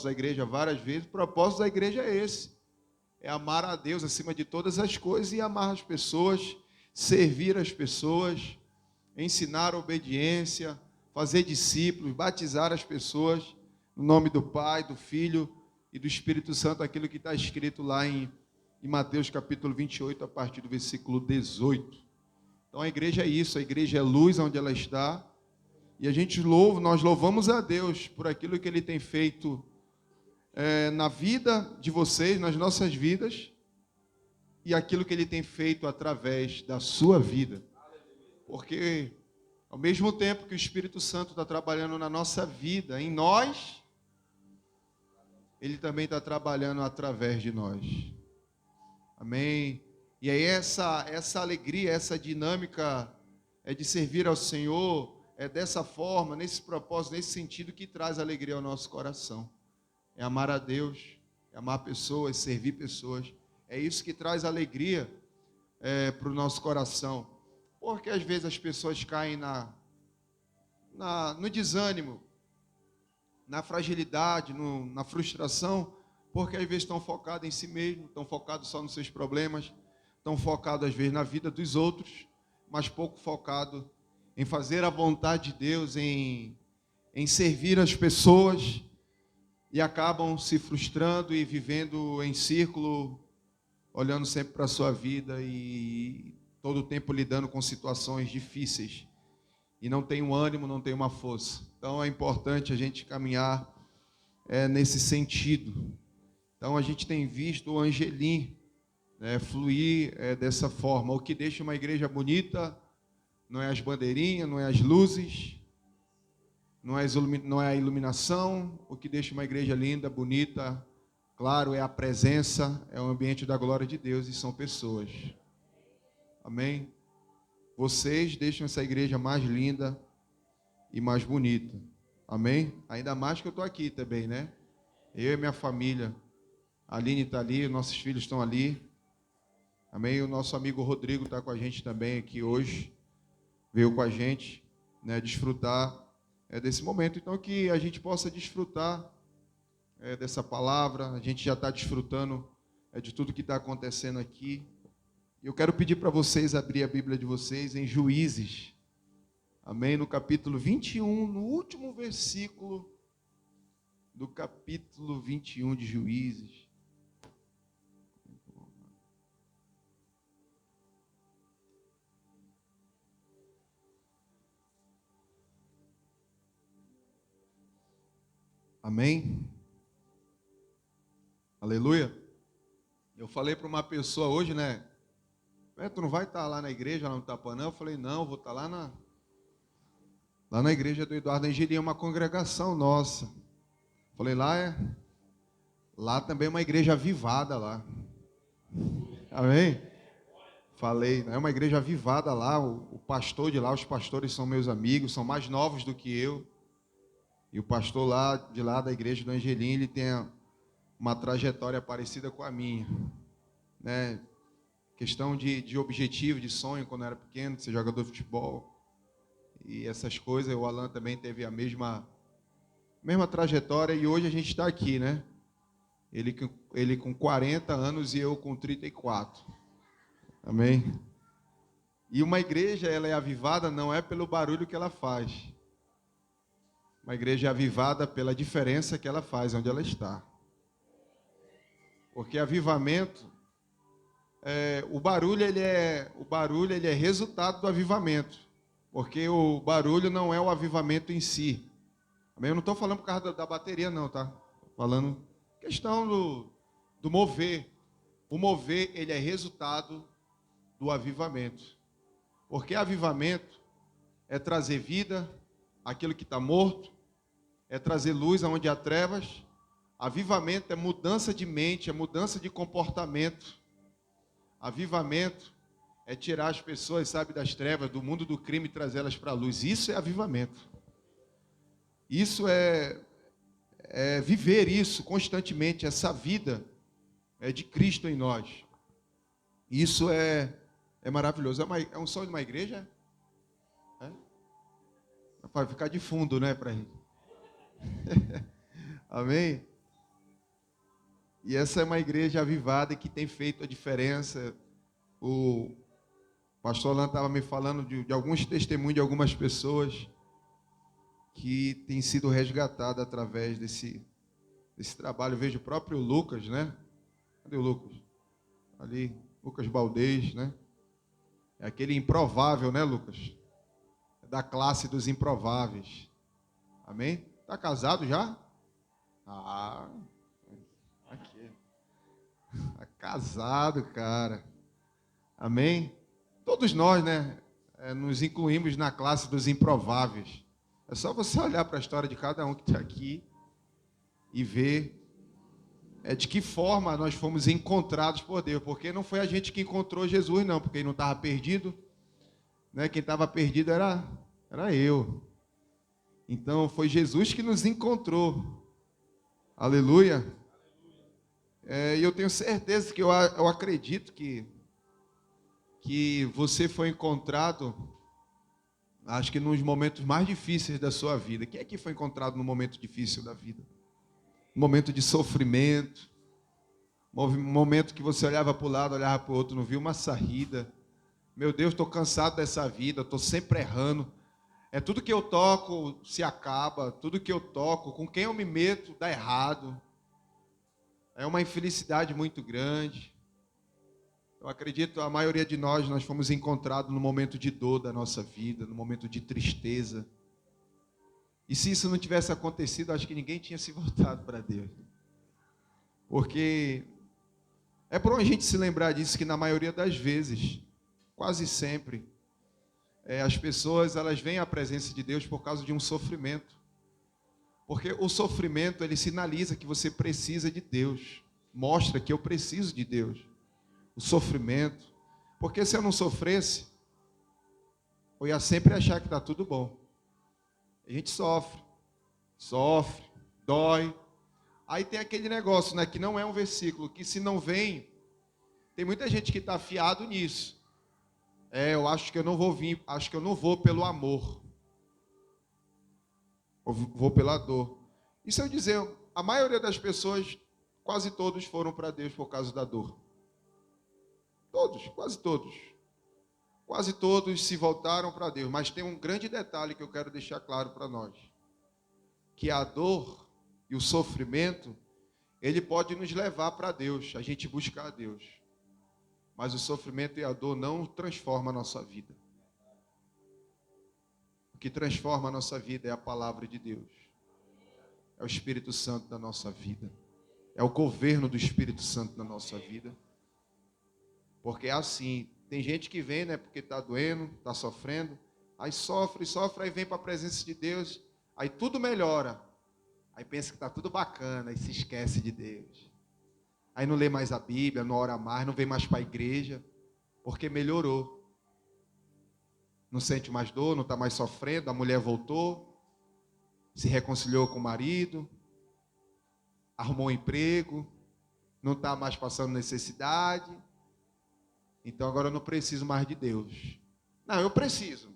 da igreja várias vezes, o propósito da igreja é esse. É amar a Deus acima de todas as coisas e amar as pessoas, servir as pessoas, ensinar a obediência, fazer discípulos, batizar as pessoas, no nome do Pai, do Filho e do Espírito Santo, aquilo que está escrito lá em Mateus capítulo 28, a partir do versículo 18. Então a igreja é isso, a igreja é luz onde ela está, e nós louvamos a Deus por aquilo que Ele tem feito na vida de vocês, nas nossas vidas, e aquilo que Ele tem feito através da sua vida. Porque ao mesmo tempo que o Espírito Santo está trabalhando na nossa vida, em nós, Ele também está trabalhando através de nós. Amém? E aí essa alegria, essa dinâmica de servir ao Senhor, é dessa forma, nesse propósito, nesse sentido que traz alegria ao nosso coração. É amar a Deus, é amar pessoas, servir pessoas. É isso que traz alegria para o nosso coração. Porque às vezes as pessoas caem no desânimo, na fragilidade, na frustração, porque às vezes estão focados em si mesmos, estão focados só nos seus problemas, estão focados às vezes na vida dos outros, mas pouco focados em fazer a vontade de Deus, em servir as pessoas, e acabam se frustrando e vivendo em círculo, olhando sempre para a sua vida e todo o tempo lidando com situações difíceis. E não tem um ânimo, não tem uma força. Então é importante a gente caminhar nesse sentido. Então a gente tem visto o Angelim fluir dessa forma. O que deixa uma igreja bonita não é as bandeirinhas, não é as luzes, não é a iluminação. O que deixa uma igreja linda, bonita, claro, é a presença, é o ambiente da glória de Deus e são pessoas. Amém? Vocês deixam essa igreja mais linda e mais bonita. Amém? Ainda mais que eu estou aqui também, né? Eu e minha família. A Aline está ali, nossos filhos estão ali. Amém? O nosso amigo Rodrigo está com a gente também aqui hoje. Veio com a gente, desfrutar desse momento. Então, que a gente possa desfrutar dessa palavra. A gente já está desfrutando de tudo que está acontecendo aqui. Eu quero pedir para vocês abrir a Bíblia de vocês em Juízes. Amém? No capítulo 21, no último versículo do capítulo 21 de Juízes. Amém? Aleluia? Eu falei para uma pessoa hoje, tu não vai estar lá na igreja, lá no Tapanã? Eu falei, não, eu vou estar lá na igreja do Eduardo Angelim, uma congregação nossa. Falei, lá também é uma igreja avivada lá. Amém? Falei, é uma igreja avivada lá, o pastor de lá, os pastores são meus amigos, são mais novos do que eu. E o pastor de lá da igreja do Angelim, ele tem uma trajetória parecida com a minha, Questão de objetivo, de sonho, quando eu era pequeno, de ser jogador de futebol. E essas coisas, o Alan também teve a mesma trajetória e hoje a gente está aqui, Ele com 40 anos e eu com 34. Amém? E uma igreja, ela é avivada não é pelo barulho que ela faz. Uma igreja é avivada pela diferença que ela faz, onde ela está. Porque avivamento, o barulho ele é resultado do avivamento. Porque o barulho não é o avivamento em si. Eu não estou falando por causa da bateria, não, tá? Falando questão do mover. O mover, ele é resultado do avivamento. Porque avivamento é trazer vida àquilo que está morto, é trazer luz aonde há trevas. Avivamento é mudança de mente, é mudança de comportamento. Avivamento é tirar as pessoas, das trevas, do mundo do crime e trazê-las para a luz. Isso é avivamento. Isso é viver isso constantemente, essa vida de Cristo em nós. Isso é maravilhoso. É um sonho de uma igreja? Vai ficar de fundo, para gente. Amém? E essa é uma igreja avivada que tem feito a diferença. O pastor Alan estava me falando de alguns testemunhos de algumas pessoas que têm sido resgatadas através desse trabalho. Eu vejo o próprio Lucas, né? Cadê o Lucas? Ali, Lucas Baldez, né? É aquele improvável, né, Lucas? É da classe dos improváveis. Amém? Tá casado já? Ah, aqui. Tá casado, cara. Amém? Todos nós, né? Nos incluímos na classe dos improváveis. É só você olhar para a história de cada um que está aqui e ver de que forma nós fomos encontrados por Deus. Porque não foi a gente que encontrou Jesus, não. Porque ele não estava perdido. Né? Quem estava perdido era eu. Então foi Jesus que nos encontrou. Aleluia. E eu tenho certeza que eu acredito que você foi encontrado, acho que nos momentos mais difíceis da sua vida. Quem é que foi encontrado no momento difícil da vida? Momento de sofrimento, momento que você olhava para o lado, olhava para o outro, não viu uma saída. Meu Deus, estou cansado dessa vida, estou sempre errando. Tudo que eu toco se acaba, tudo que eu toco, com quem eu me meto, dá errado. É uma infelicidade muito grande. Eu acredito, a maioria de nós fomos encontrados no momento de dor da nossa vida, no momento de tristeza. E se isso não tivesse acontecido, acho que ninguém tinha se voltado para Deus. Porque é bom a gente se lembrar disso, que na maioria das vezes, quase sempre, as pessoas elas vêm à presença de Deus por causa de um sofrimento. Porque o sofrimento, ele sinaliza que você precisa de Deus. Mostra que eu preciso de Deus. O sofrimento. Porque se eu não sofresse, eu ia sempre achar que está tudo bom. A gente sofre, dói. Aí tem aquele negócio, né, que não é um versículo, que se não vem, tem muita gente que está afiado nisso. Eu acho que eu não vou vir, acho que eu não vou pelo amor. Eu vou pela dor. E se eu dizer, a maioria das pessoas, quase todos foram para Deus por causa da dor. Todos, quase todos. Quase todos se voltaram para Deus. Mas tem um grande detalhe que eu quero deixar claro para nós. Que a dor e o sofrimento, ele pode nos levar para Deus, a gente buscar a Deus. Mas o sofrimento e a dor não transformam a nossa vida. O que transforma a nossa vida é a palavra de Deus. É o Espírito Santo da nossa vida. É o governo do Espírito Santo na nossa vida. Porque é assim, tem gente que vem, né, porque está doendo, está sofrendo, aí sofre, aí vem para a presença de Deus, aí tudo melhora. Aí pensa que está tudo bacana, aí se esquece de Deus. Aí não lê mais a Bíblia, não ora mais, não vem mais para a igreja, porque melhorou. Não sente mais dor, não está mais sofrendo, a mulher voltou, se reconciliou com o marido, arrumou um emprego, não está mais passando necessidade. Então agora eu não preciso mais de Deus. Não, eu preciso.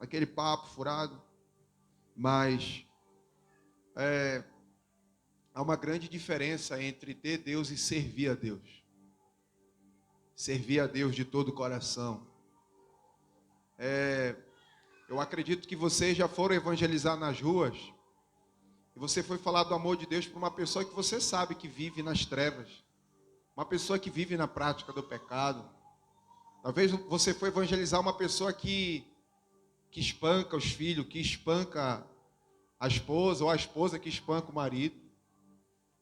Aquele papo furado. Mas há uma grande diferença entre ter Deus e servir a Deus. Servir a Deus de todo o coração. Eu acredito que vocês já foram evangelizar nas ruas. E você foi falar do amor de Deus para uma pessoa que você sabe que vive nas trevas. Uma pessoa que vive na prática do pecado. Talvez você foi evangelizar uma pessoa que espanca os filhos, que espanca a esposa, ou a esposa que espanca o marido.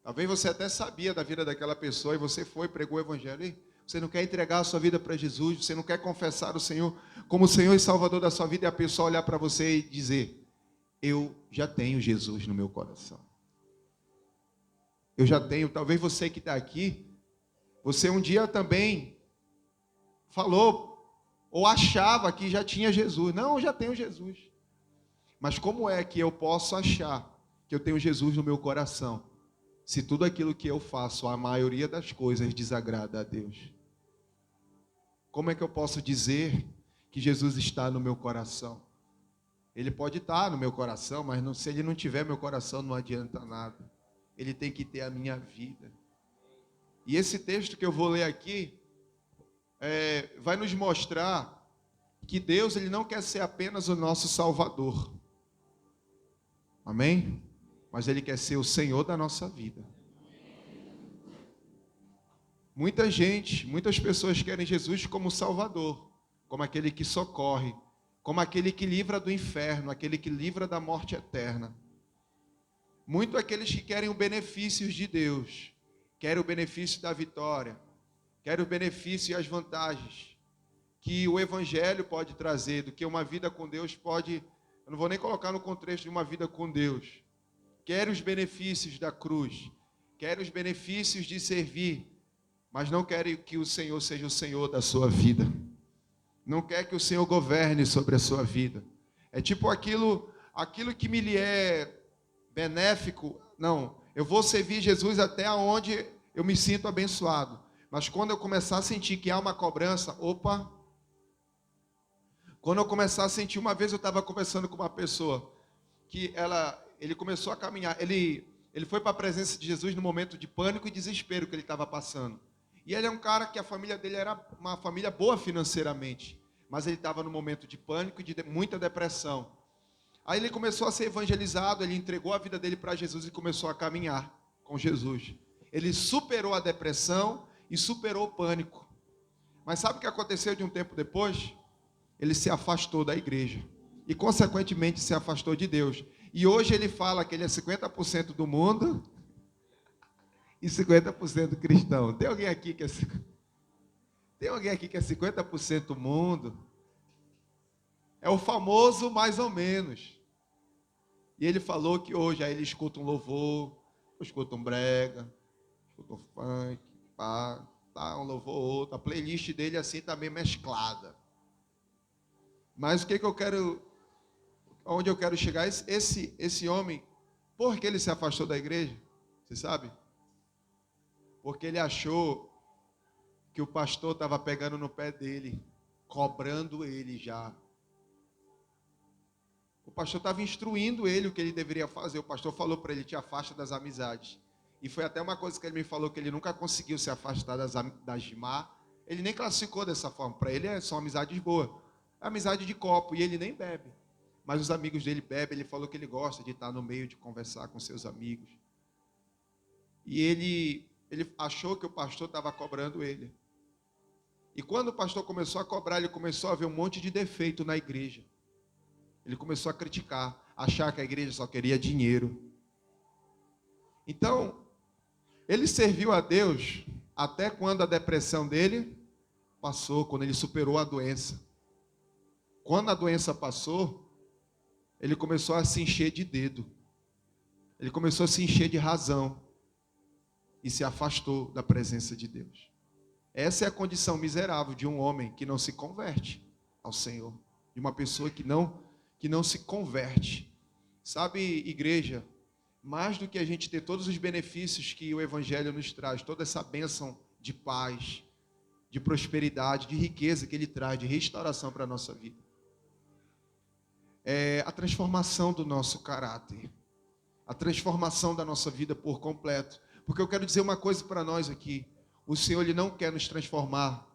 Talvez você até sabia da vida daquela pessoa e você foi, pregou o evangelho. Você não quer entregar a sua vida para Jesus, você não quer confessar o Senhor como o Senhor e Salvador da sua vida, e a pessoa olhar para você e dizer: eu já tenho Jesus no meu coração. Eu já tenho. Talvez você que está aqui, você um dia também falou, ou achava que já tinha Jesus. Não, eu já tenho Jesus. Mas como é que eu posso achar que eu tenho Jesus no meu coração, se tudo aquilo que eu faço, a maioria das coisas, desagrada a Deus? Como é que eu posso dizer que Jesus está no meu coração? Ele pode estar no meu coração, mas se ele não tiver meu coração, não adianta nada. ele tem que ter a minha vida. E esse texto que eu vou ler aqui vai nos mostrar que Deus, ele não quer ser apenas o nosso Salvador. Amém? Mas ele quer ser o Senhor da nossa vida. Muitas pessoas querem Jesus como Salvador, como aquele que socorre, como aquele que livra do inferno, aquele que livra da morte eterna. Muito aqueles que querem os benefícios de Deus, querem o benefício da vitória, querem o benefício e as vantagens que o Evangelho pode trazer, do que uma vida com Deus pode. Eu não vou nem colocar no contexto de uma vida com Deus. Querem os benefícios da cruz, querem os benefícios de servir, mas não querem que o Senhor seja o Senhor da sua vida. Não quer que o Senhor governe sobre a sua vida. É tipo aquilo que me lhe é benéfico. Não, eu vou servir Jesus até onde eu me sinto abençoado. Mas quando eu começar a sentir que há uma cobrança, quando eu começar a sentir, uma vez eu estava conversando com uma pessoa, que ele começou a caminhar, ele foi para a presença de Jesus no momento de pânico e desespero que ele estava passando. E ele é um cara que a família dele era uma família boa financeiramente, mas ele estava no momento de pânico e de muita depressão. Aí ele começou a ser evangelizado, ele entregou a vida dele para Jesus e começou a caminhar com Jesus. Ele superou a depressão e superou o pânico. Mas sabe o que aconteceu de um tempo depois? Ele se afastou da igreja e, consequentemente, se afastou de Deus. E hoje ele fala que ele é 50% do mundo e 50% cristão. Tem alguém aqui que é 50% mundo? É o famoso mais ou menos. E ele falou que hoje aí ele escuta um louvor, escuta um brega, escuta um funk, um louvor outro. A playlist dele assim está meio mesclada. Mas onde eu quero chegar, esse homem, por que ele se afastou da igreja? Você sabe? Porque ele achou que o pastor estava pegando no pé dele, cobrando ele já. O pastor estava instruindo ele o que ele deveria fazer. O pastor falou para ele: te afasta das amizades. E foi até uma coisa que ele me falou, que ele nunca conseguiu se afastar das má. Ele nem classificou dessa forma. Para ele são amizades boas. Amizade de copo, e ele nem bebe. Mas os amigos dele bebem, ele falou que ele gosta de estar no meio, de conversar com seus amigos. E ele achou que o pastor estava cobrando ele. E quando o pastor começou a cobrar, ele começou a ver um monte de defeito na igreja. Ele começou a criticar, achar que a igreja só queria dinheiro. Então, ele serviu a Deus até quando a depressão dele passou, quando ele superou a doença. Quando a doença passou, ele começou a se encher de dedo. Ele começou a se encher de razão. E se afastou da presença de Deus. Essa é a condição miserável de um homem que não se converte ao Senhor. De uma pessoa que não se converte. Sabe, igreja, mais do que a gente ter todos os benefícios que o Evangelho nos traz, toda essa bênção de paz, de prosperidade, de riqueza que ele traz, de restauração para a nossa vida. É a transformação do nosso caráter, a transformação da nossa vida por completo. Porque eu quero dizer uma coisa para nós aqui: o Senhor, Ele não quer nos transformar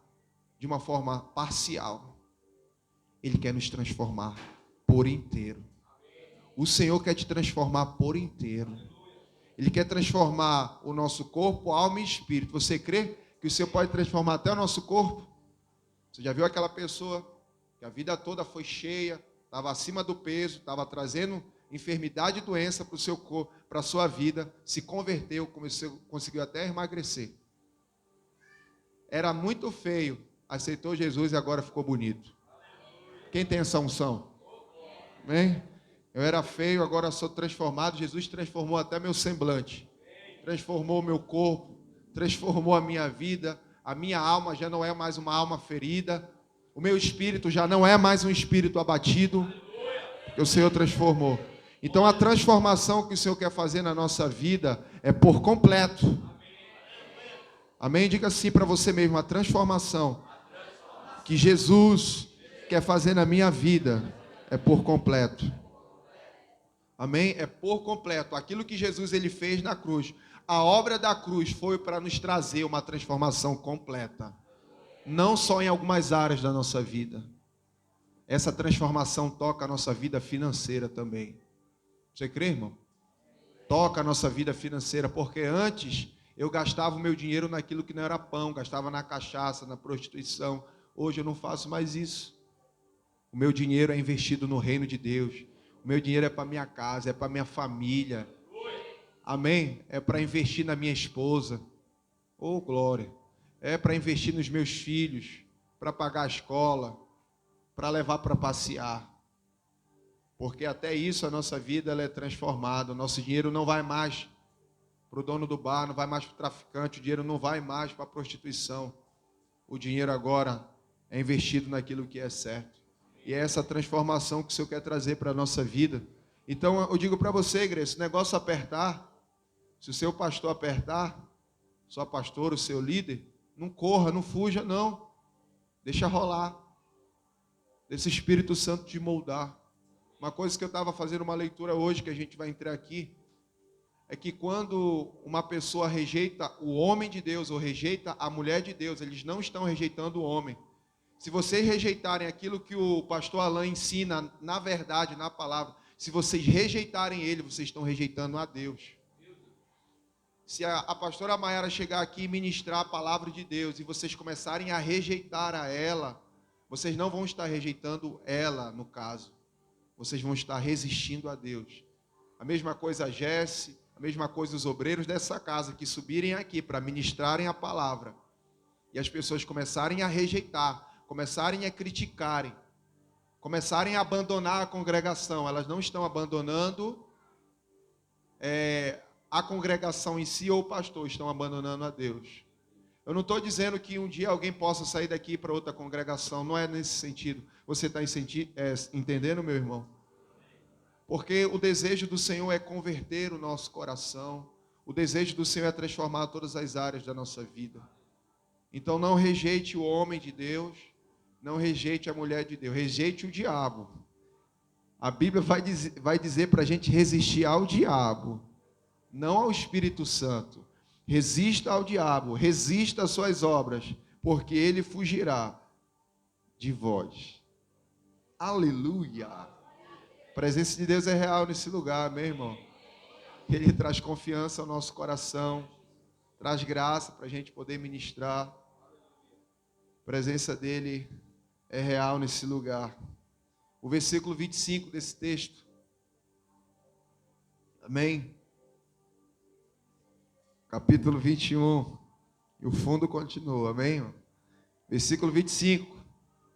de uma forma parcial, Ele quer nos transformar por inteiro. O Senhor quer te transformar por inteiro. Ele quer transformar o nosso corpo, alma e espírito. Você crê que o Senhor pode transformar até o nosso corpo? Você já viu aquela pessoa que a vida toda foi cheia, estava acima do peso, estava trazendo enfermidade e doença para o seu corpo, para a sua vida, se converteu, conseguiu até emagrecer. Era muito feio, aceitou Jesus e agora ficou bonito. Quem tem essa unção? Amém? Eu era feio, agora sou transformado. Jesus transformou até meu semblante, transformou o meu corpo, transformou a minha vida. A minha alma já não é mais uma alma ferida. O meu espírito já não é mais um espírito abatido, que o Senhor transformou. Então a transformação que o Senhor quer fazer na nossa vida é por completo. Amém? Diga assim para você mesmo: a transformação que Jesus quer fazer na minha vida é por completo. Amém? É por completo. Aquilo que Jesus ele fez na cruz. A obra da cruz foi para nos trazer uma transformação completa. Não só em algumas áreas da nossa vida. Essa transformação toca a nossa vida financeira também. Você crê, irmão? Toca a nossa vida financeira, porque antes eu gastava o meu dinheiro naquilo que não era pão, gastava na cachaça, na prostituição. Hoje eu não faço mais isso. O meu dinheiro é investido no reino de Deus. O meu dinheiro é para minha casa, é para minha família. Amém? É para investir na minha esposa. Oh, glória. É para investir nos meus filhos, para pagar a escola, para levar para passear. Porque até isso a nossa vida ela é transformada. O nosso dinheiro não vai mais para o dono do bar, não vai mais para o traficante, o dinheiro não vai mais para a prostituição. O dinheiro agora é investido naquilo que é certo. E é essa transformação que o Senhor quer trazer para a nossa vida. Então eu digo para você, igreja, se o negócio apertar, se o seu pastor apertar, sua pastora, o seu líder, não corra, não fuja, não. Deixa rolar. Deixa o Espírito Santo te moldar. Uma coisa que eu estava fazendo uma leitura hoje, que a gente vai entrar aqui, é que quando uma pessoa rejeita o homem de Deus ou rejeita a mulher de Deus, eles não estão rejeitando o homem. Se vocês rejeitarem aquilo que o pastor Alain ensina, na verdade, na palavra, se vocês rejeitarem ele, vocês estão rejeitando a Deus. Se a pastora Maiara chegar aqui e ministrar a palavra de Deus e vocês começarem a rejeitar a ela, vocês não vão estar rejeitando ela, no caso. Vocês vão estar resistindo a Deus. A mesma coisa a Jesse, a mesma coisa os obreiros dessa casa que subirem aqui para ministrarem a palavra. E as pessoas começarem a rejeitar, começarem a criticarem, começarem a abandonar a congregação. Elas não estão abandonando a congregação em si ou o pastor, estão abandonando a Deus. Eu não estou dizendo que um dia alguém possa sair daqui para outra congregação, não é nesse sentido. Você está entendendo, meu irmão? Porque o desejo do Senhor é converter o nosso coração, o desejo do Senhor é transformar todas as áreas da nossa vida. Então não rejeite o homem de Deus, não rejeite a mulher de Deus, rejeite o diabo. A Bíblia vai dizer para a gente resistir ao diabo, não ao Espírito Santo. Resista ao diabo, resista às suas obras, porque ele fugirá de vós. Aleluia! A presença de Deus é real nesse lugar, meu irmão. Ele traz confiança ao nosso coração, traz graça para a gente poder ministrar. A presença dele é real nesse lugar. O versículo 25 desse texto. Amém? Capítulo 21. E o fundo continua, amém? Irmão? Versículo 25. O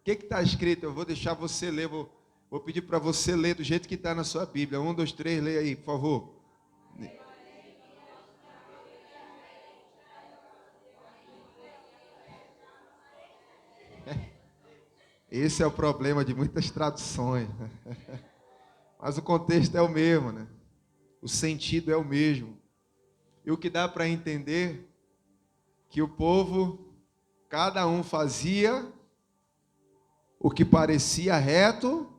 que está escrito? Eu vou deixar você ler, vou pedir para você ler do jeito que está na sua Bíblia. 1, 2, 3, leia aí, por favor. Esse é o problema de muitas traduções. Mas o contexto é o mesmo, né? O sentido é o mesmo. E o que dá para entender que o povo, cada um fazia o que parecia reto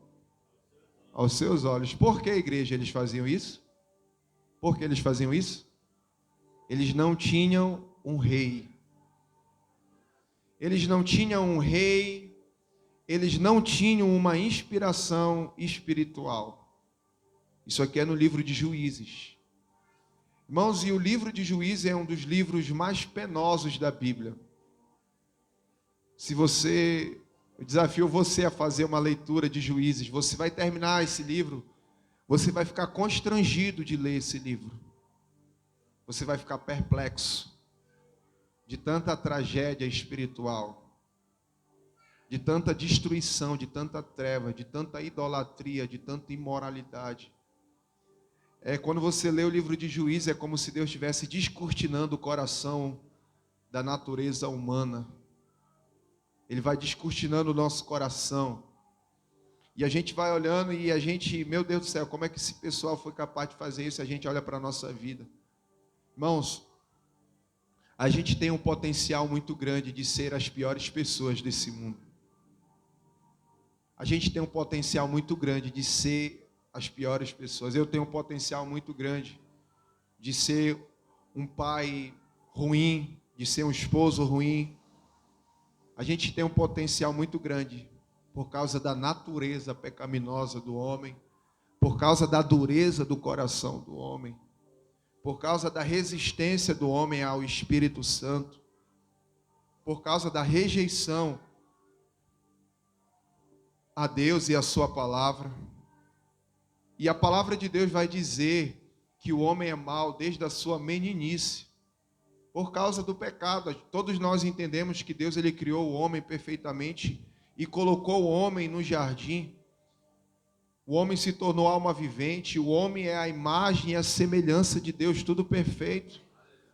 aos seus olhos. Por que, igreja, eles faziam isso? Por que eles faziam isso? Eles não tinham um rei. Eles não tinham um rei, eles não tinham uma inspiração espiritual. Isso aqui é no livro de Juízes. Irmãos, e o livro de Juízes é um dos livros mais penosos da Bíblia. Eu desafio você a fazer uma leitura de Juízes. Você vai terminar esse livro, você vai ficar constrangido de ler esse livro. Você vai ficar perplexo de tanta tragédia espiritual, de tanta destruição, de tanta treva, de tanta idolatria, de tanta imoralidade. Quando você lê o livro de Juízes, é como se Deus estivesse descortinando o coração da natureza humana. Ele vai descortinando o nosso coração. E a gente vai olhando e a gente, meu Deus do céu, como é que esse pessoal foi capaz de fazer isso? A gente olha para a nossa vida. Irmãos, a gente tem um potencial muito grande de ser as piores pessoas desse mundo. A gente tem um potencial muito grande de ser as piores pessoas. Eu tenho um potencial muito grande de ser um pai ruim, de ser um esposo ruim. A gente tem um potencial muito grande por causa da natureza pecaminosa do homem, por causa da dureza do coração do homem, por causa da resistência do homem ao Espírito Santo, por causa da rejeição a Deus e a sua palavra. E a palavra de Deus vai dizer que o homem é mau desde a sua meninice, por causa do pecado. Todos nós entendemos que Deus ele criou o homem perfeitamente e colocou o homem no jardim. O homem se tornou alma vivente, o homem é a imagem e a semelhança de Deus, tudo perfeito.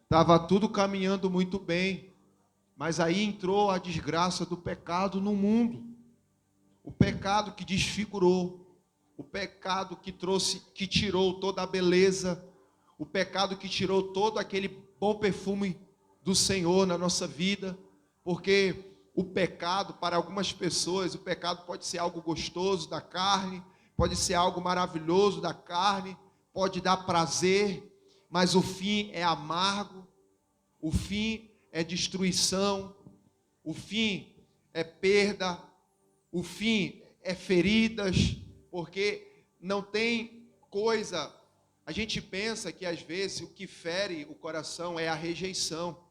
Estava tudo caminhando muito bem, mas aí entrou a desgraça do pecado no mundo. O pecado que desfigurou, o pecado que tirou toda a beleza, o pecado que tirou todo aquele bom perfume do Senhor na nossa vida, porque o pecado, para algumas pessoas, o pecado pode ser algo gostoso da carne, pode ser algo maravilhoso da carne, pode dar prazer, mas o fim é amargo, o fim é destruição, o fim é perda, o fim é feridas, porque não tem coisa. A gente pensa que às vezes o que fere o coração é a rejeição.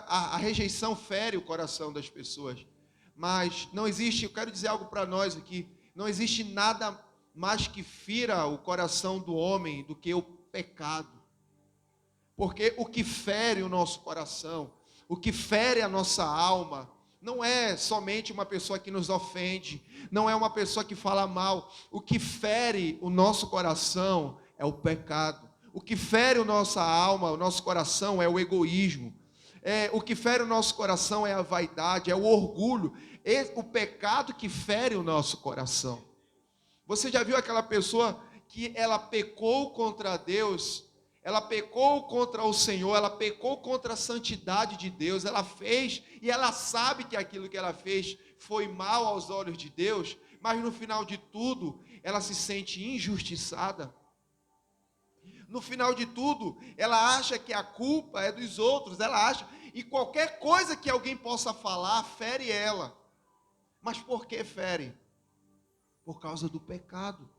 A rejeição fere o coração das pessoas, mas não existe, eu quero dizer algo para nós aqui, não existe nada mais que fira o coração do homem do que o pecado. Porque o que fere o nosso coração, o que fere a nossa alma, não é somente uma pessoa que nos ofende, não é uma pessoa que fala mal. O que fere o nosso coração é o pecado. O que fere a nossa alma, o nosso coração é o egoísmo. O que fere o nosso coração é a vaidade, é o orgulho. O pecado que fere o nosso coração. Você já viu aquela pessoa que ela pecou contra Deus, ela pecou contra o Senhor, ela pecou contra a santidade de Deus, ela fez e ela sabe que aquilo que ela fez foi mal aos olhos de Deus, mas no final de tudo, ela se sente injustiçada. No final de tudo, ela acha que a culpa é dos outros, ela acha, e qualquer coisa que alguém possa falar, fere ela. Mas por que fere? Por causa do pecado,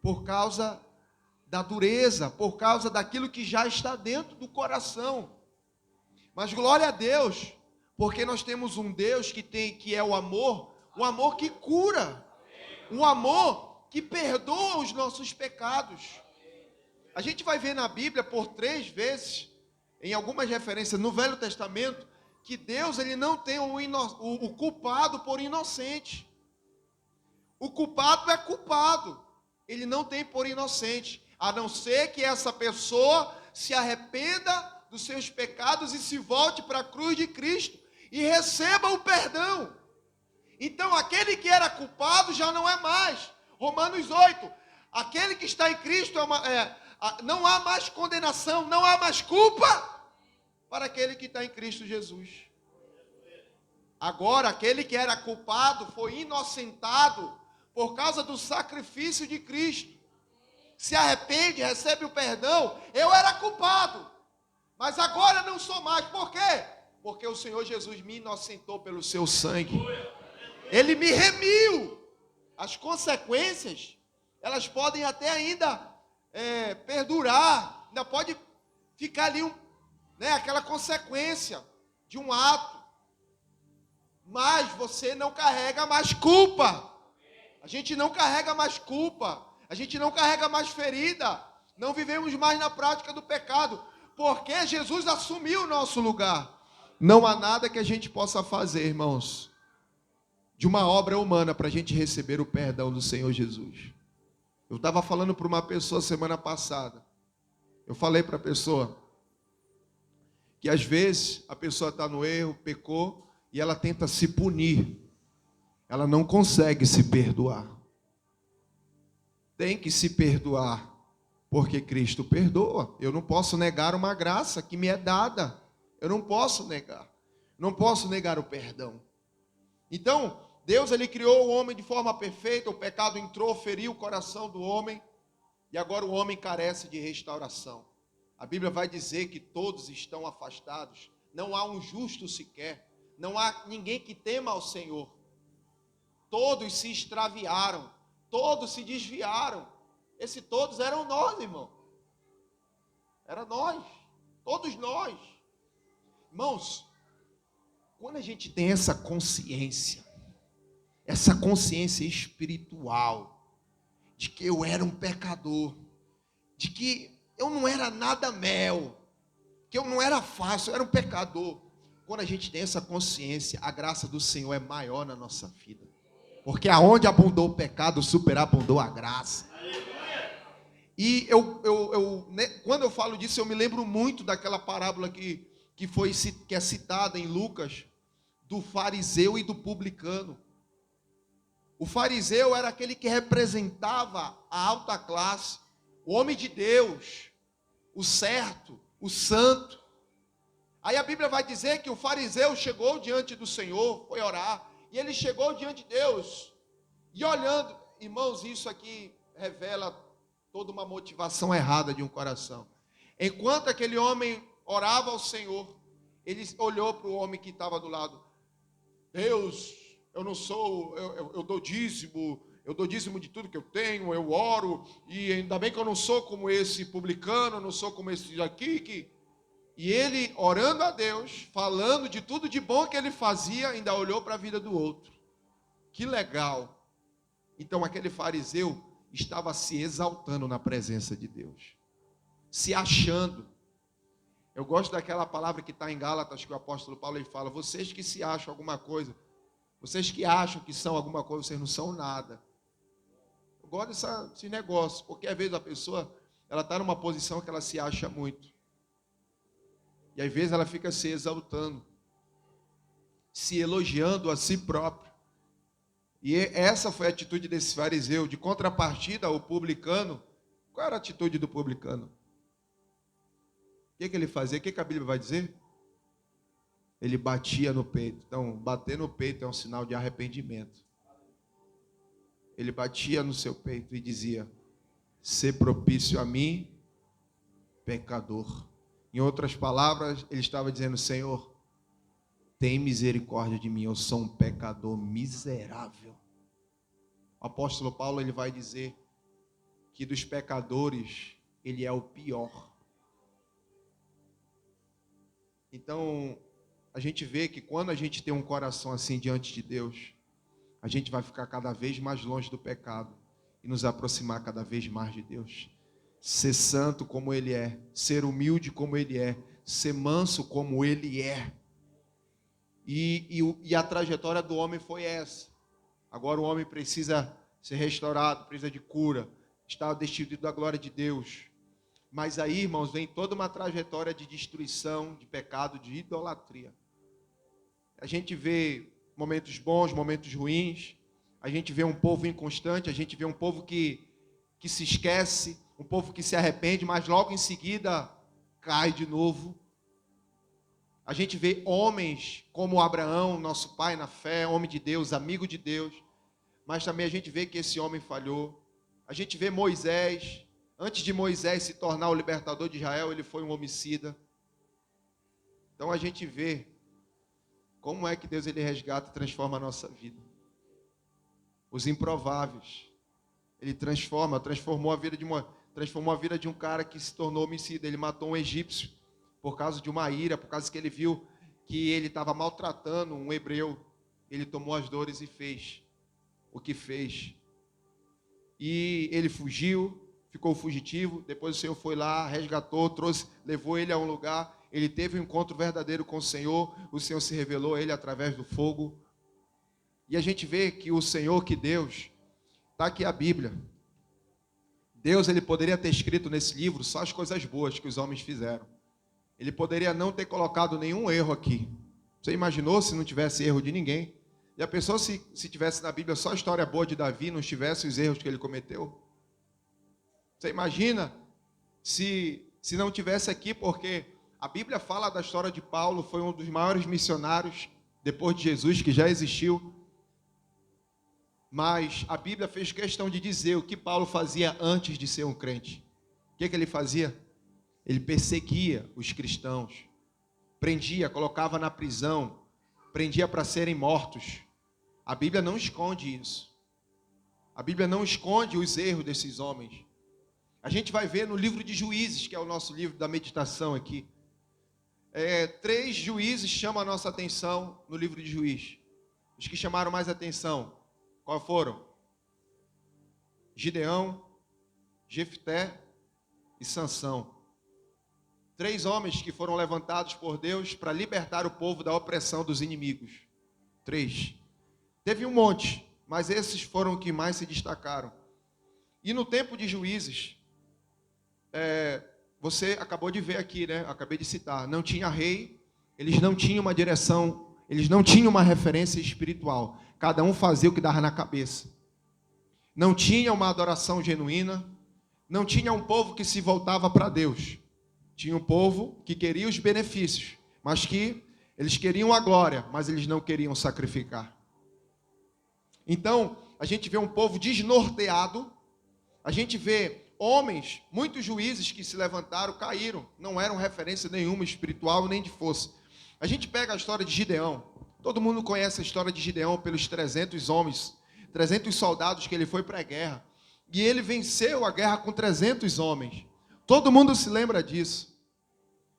por causa da dureza, por causa daquilo que já está dentro do coração. Mas glória a Deus, porque nós temos um Deus que é o amor que cura, um amor que perdoa os nossos pecados. A gente vai ver na Bíblia por 3 vezes, em algumas referências no Velho Testamento, que Deus ele não tem o culpado por inocente. O culpado é culpado, ele não tem por inocente, a não ser que essa pessoa se arrependa dos seus pecados e se volte para a cruz de Cristo e receba o perdão. Então aquele que era culpado já não é mais. Romanos 8, aquele que está em Cristo não há mais condenação, não há mais culpa para aquele que está em Cristo Jesus. Agora aquele que era culpado foi inocentado por causa do sacrifício de Cristo. Se arrepende, recebe o perdão. Eu era culpado, mas agora não sou mais. Por quê? Porque o Senhor Jesus me inocentou pelo seu sangue. Ele me remiu. As consequências, elas podem até ainda perdurar. Ainda pode ficar ali aquela consequência de um ato. Mas você não carrega mais culpa. A gente não carrega mais culpa. A gente não carrega mais ferida. Não vivemos mais na prática do pecado. Porque Jesus assumiu o nosso lugar. Não há nada que a gente possa fazer, irmãos, de uma obra humana para a gente receber o perdão do Senhor Jesus. Eu estava falando para uma pessoa semana passada. Eu falei para a pessoa que às vezes a pessoa está no erro, pecou, e ela tenta se punir. Ela não consegue se perdoar. Tem que se perdoar, porque Cristo perdoa. Eu não posso negar uma graça que me é dada. Eu não posso negar. Não posso negar o perdão. Então, Deus, ele criou o homem de forma perfeita, o pecado entrou, feriu o coração do homem, e agora o homem carece de restauração. A Bíblia vai dizer que todos estão afastados, não há um justo sequer, não há ninguém que tema ao Senhor. Todos se extraviaram, todos se desviaram. Esse todos eram nós, irmão. Era nós, todos nós. Irmãos, quando a gente tem essa consciência espiritual, de que eu era um pecador, de que eu não era nada mel, que eu não era fácil, eu era um pecador. Quando a gente tem essa consciência, a graça do Senhor é maior na nossa vida. Porque aonde abundou o pecado, superabundou a graça. E quando eu falo disso, eu me lembro muito daquela parábola que é citada em Lucas, do fariseu e do publicano. O fariseu era aquele que representava a alta classe, o homem de Deus, o certo, o santo. Aí a Bíblia vai dizer que o fariseu chegou diante do Senhor, foi orar, e ele chegou diante de Deus, e olhando, irmãos, isso aqui revela toda uma motivação errada de um coração. Enquanto aquele homem orava ao Senhor, ele olhou para o homem que estava do lado. Deus, eu não sou, eu dou dízimo de tudo que eu tenho, eu oro, e ainda bem que eu não sou como esse publicano, eu não sou como esse aqui. E ele, orando a Deus, falando de tudo de bom que ele fazia, ainda olhou para a vida do outro. Que legal. Então aquele fariseu estava se exaltando na presença de Deus, se achando. Eu gosto daquela palavra que está em Gálatas, que o apóstolo Paulo ele fala: vocês que se acham alguma coisa, vocês que acham que são alguma coisa, vocês não são nada. Eu gosto desse negócio, porque às vezes a pessoa, ela está numa posição que ela se acha muito, e às vezes ela fica se exaltando, se elogiando a si próprio. E essa foi a atitude desse fariseu. De contrapartida, o publicano, qual era a atitude do publicano? O que ele fazia? O que a Bíblia vai dizer? Ele batia no peito. Então, bater no peito é um sinal de arrependimento. Ele batia no seu peito e dizia: "Sê propício a mim, pecador." Em outras palavras, ele estava dizendo: Senhor, tem misericórdia de mim, eu sou um pecador miserável. O apóstolo Paulo ele vai dizer que dos pecadores ele é o pior. Então, a gente vê que quando a gente tem um coração assim diante de Deus, a gente vai ficar cada vez mais longe do pecado e nos aproximar cada vez mais de Deus. Ser santo como Ele é, ser humilde como Ele é, ser manso como Ele é. E a trajetória do homem foi essa. Agora o homem precisa ser restaurado, precisa de cura, está destituído da glória de Deus. Mas aí, irmãos, vem toda uma trajetória de destruição, de pecado, de idolatria. A gente vê momentos bons, momentos ruins, a gente vê um povo inconstante, a gente vê um povo que se esquece, um povo que se arrepende, mas logo em seguida cai de novo. A gente vê homens como Abraão, nosso pai na fé, homem de Deus, amigo de Deus, mas também a gente vê que esse homem falhou. A gente vê Moisés, antes de Moisés se tornar o libertador de Israel, ele foi um homicida. Então a gente vê como é que Deus ele resgata e transforma a nossa vida. Os improváveis, ele transformou a vida de um cara que se tornou homicida. Ele matou um egípcio por causa de uma ira, por causa que ele viu que ele estava maltratando um hebreu. Ele tomou as dores e fez o que fez. E ele fugiu, ficou fugitivo. Depois o Senhor foi lá, resgatou, levou ele a um lugar. Ele teve um encontro verdadeiro com o Senhor se revelou a ele através do fogo. E a gente vê que o Senhor, que Deus, está aqui a Bíblia. Deus ele poderia ter escrito nesse livro só as coisas boas que os homens fizeram. Ele poderia não ter colocado nenhum erro aqui. Você imaginou se não tivesse erro de ninguém? E a pessoa, se tivesse na Bíblia só a história boa de Davi, não tivesse os erros que ele cometeu? Você imagina se não tivesse aqui, porque a Bíblia fala da história de Paulo, foi um dos maiores missionários depois de Jesus que já existiu. Mas a Bíblia fez questão de dizer o que Paulo fazia antes de ser um crente. O que ele fazia? Ele perseguia os cristãos, prendia, colocava na prisão, prendia para serem mortos. A Bíblia não esconde isso. A Bíblia não esconde os erros desses homens. A gente vai ver no livro de Juízes, que é o nosso livro da meditação aqui. 3 juízes chamam a nossa atenção no livro de Juízes. Os que chamaram mais atenção, qual foram? Gideão, Jefté e Sansão. 3 homens que foram levantados por Deus para libertar o povo da opressão dos inimigos. 3. Teve um monte, mas esses foram os que mais se destacaram. E no tempo de Juízes, você acabou de ver aqui, né? Acabei de citar. Não tinha rei, eles não tinham uma direção, eles não tinham uma referência espiritual. Cada um fazia o que dava na cabeça. Não tinha uma adoração genuína, não tinha um povo que se voltava para Deus. Tinha um povo que queria os benefícios, mas que eles queriam a glória, mas eles não queriam sacrificar. Então, a gente vê um povo desnorteado, a gente vê homens, muitos juízes que se levantaram, caíram, não eram referência nenhuma espiritual nem de força. A gente pega a história de Gideão, todo mundo conhece a história de Gideão pelos 300 homens, 300 soldados que ele foi para a guerra, e ele venceu a guerra com 300 homens. Todo mundo se lembra disso,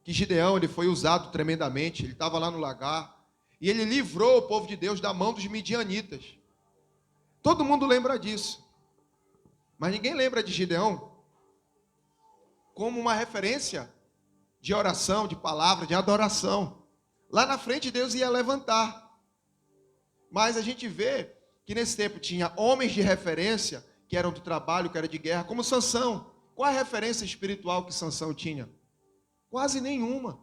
que Gideão ele foi usado tremendamente, ele estava lá no lagar, e ele livrou o povo de Deus da mão dos midianitas. Todo mundo lembra disso, mas ninguém lembra de Gideão como uma referência de oração, de palavra, de adoração. Lá na frente Deus ia levantar, mas a gente vê que nesse tempo tinha homens de referência, que eram do trabalho, que eram de guerra, como Sansão. Qual a referência espiritual que Sansão tinha? Quase nenhuma.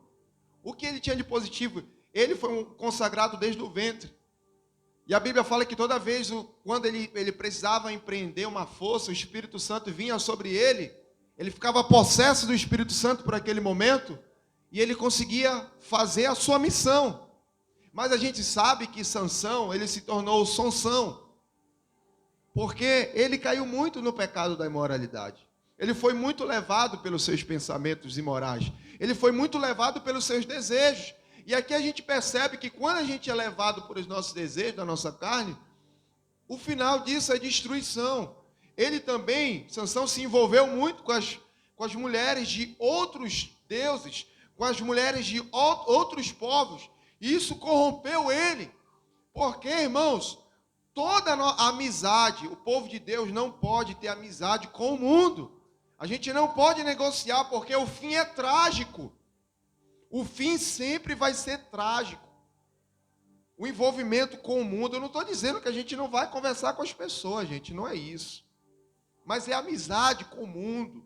O que ele tinha de positivo? Ele foi um consagrado desde o ventre. E a Bíblia fala que toda vez, quando ele precisava empreender uma força, o Espírito Santo vinha sobre ele, ele ficava possesso do Espírito Santo por aquele momento, e ele conseguia fazer a sua missão. Mas a gente sabe que Sansão, ele se tornou Sansão, porque ele caiu muito no pecado da imoralidade. Ele foi muito levado pelos seus pensamentos imorais. Ele foi muito levado pelos seus desejos. E aqui a gente percebe que quando a gente é levado por os nossos desejos, da nossa carne, o final disso é destruição. Ele também, Sansão, se envolveu muito com as mulheres de outros deuses, com as mulheres de outros povos. E isso corrompeu ele. Porque, irmãos, toda a amizade, o povo de Deus não pode ter amizade com o mundo. A gente não pode negociar, porque o fim é trágico. O fim sempre vai ser trágico. O envolvimento com o mundo, eu não estou dizendo que a gente não vai conversar com as pessoas, gente, não é isso. Mas é amizade com o mundo,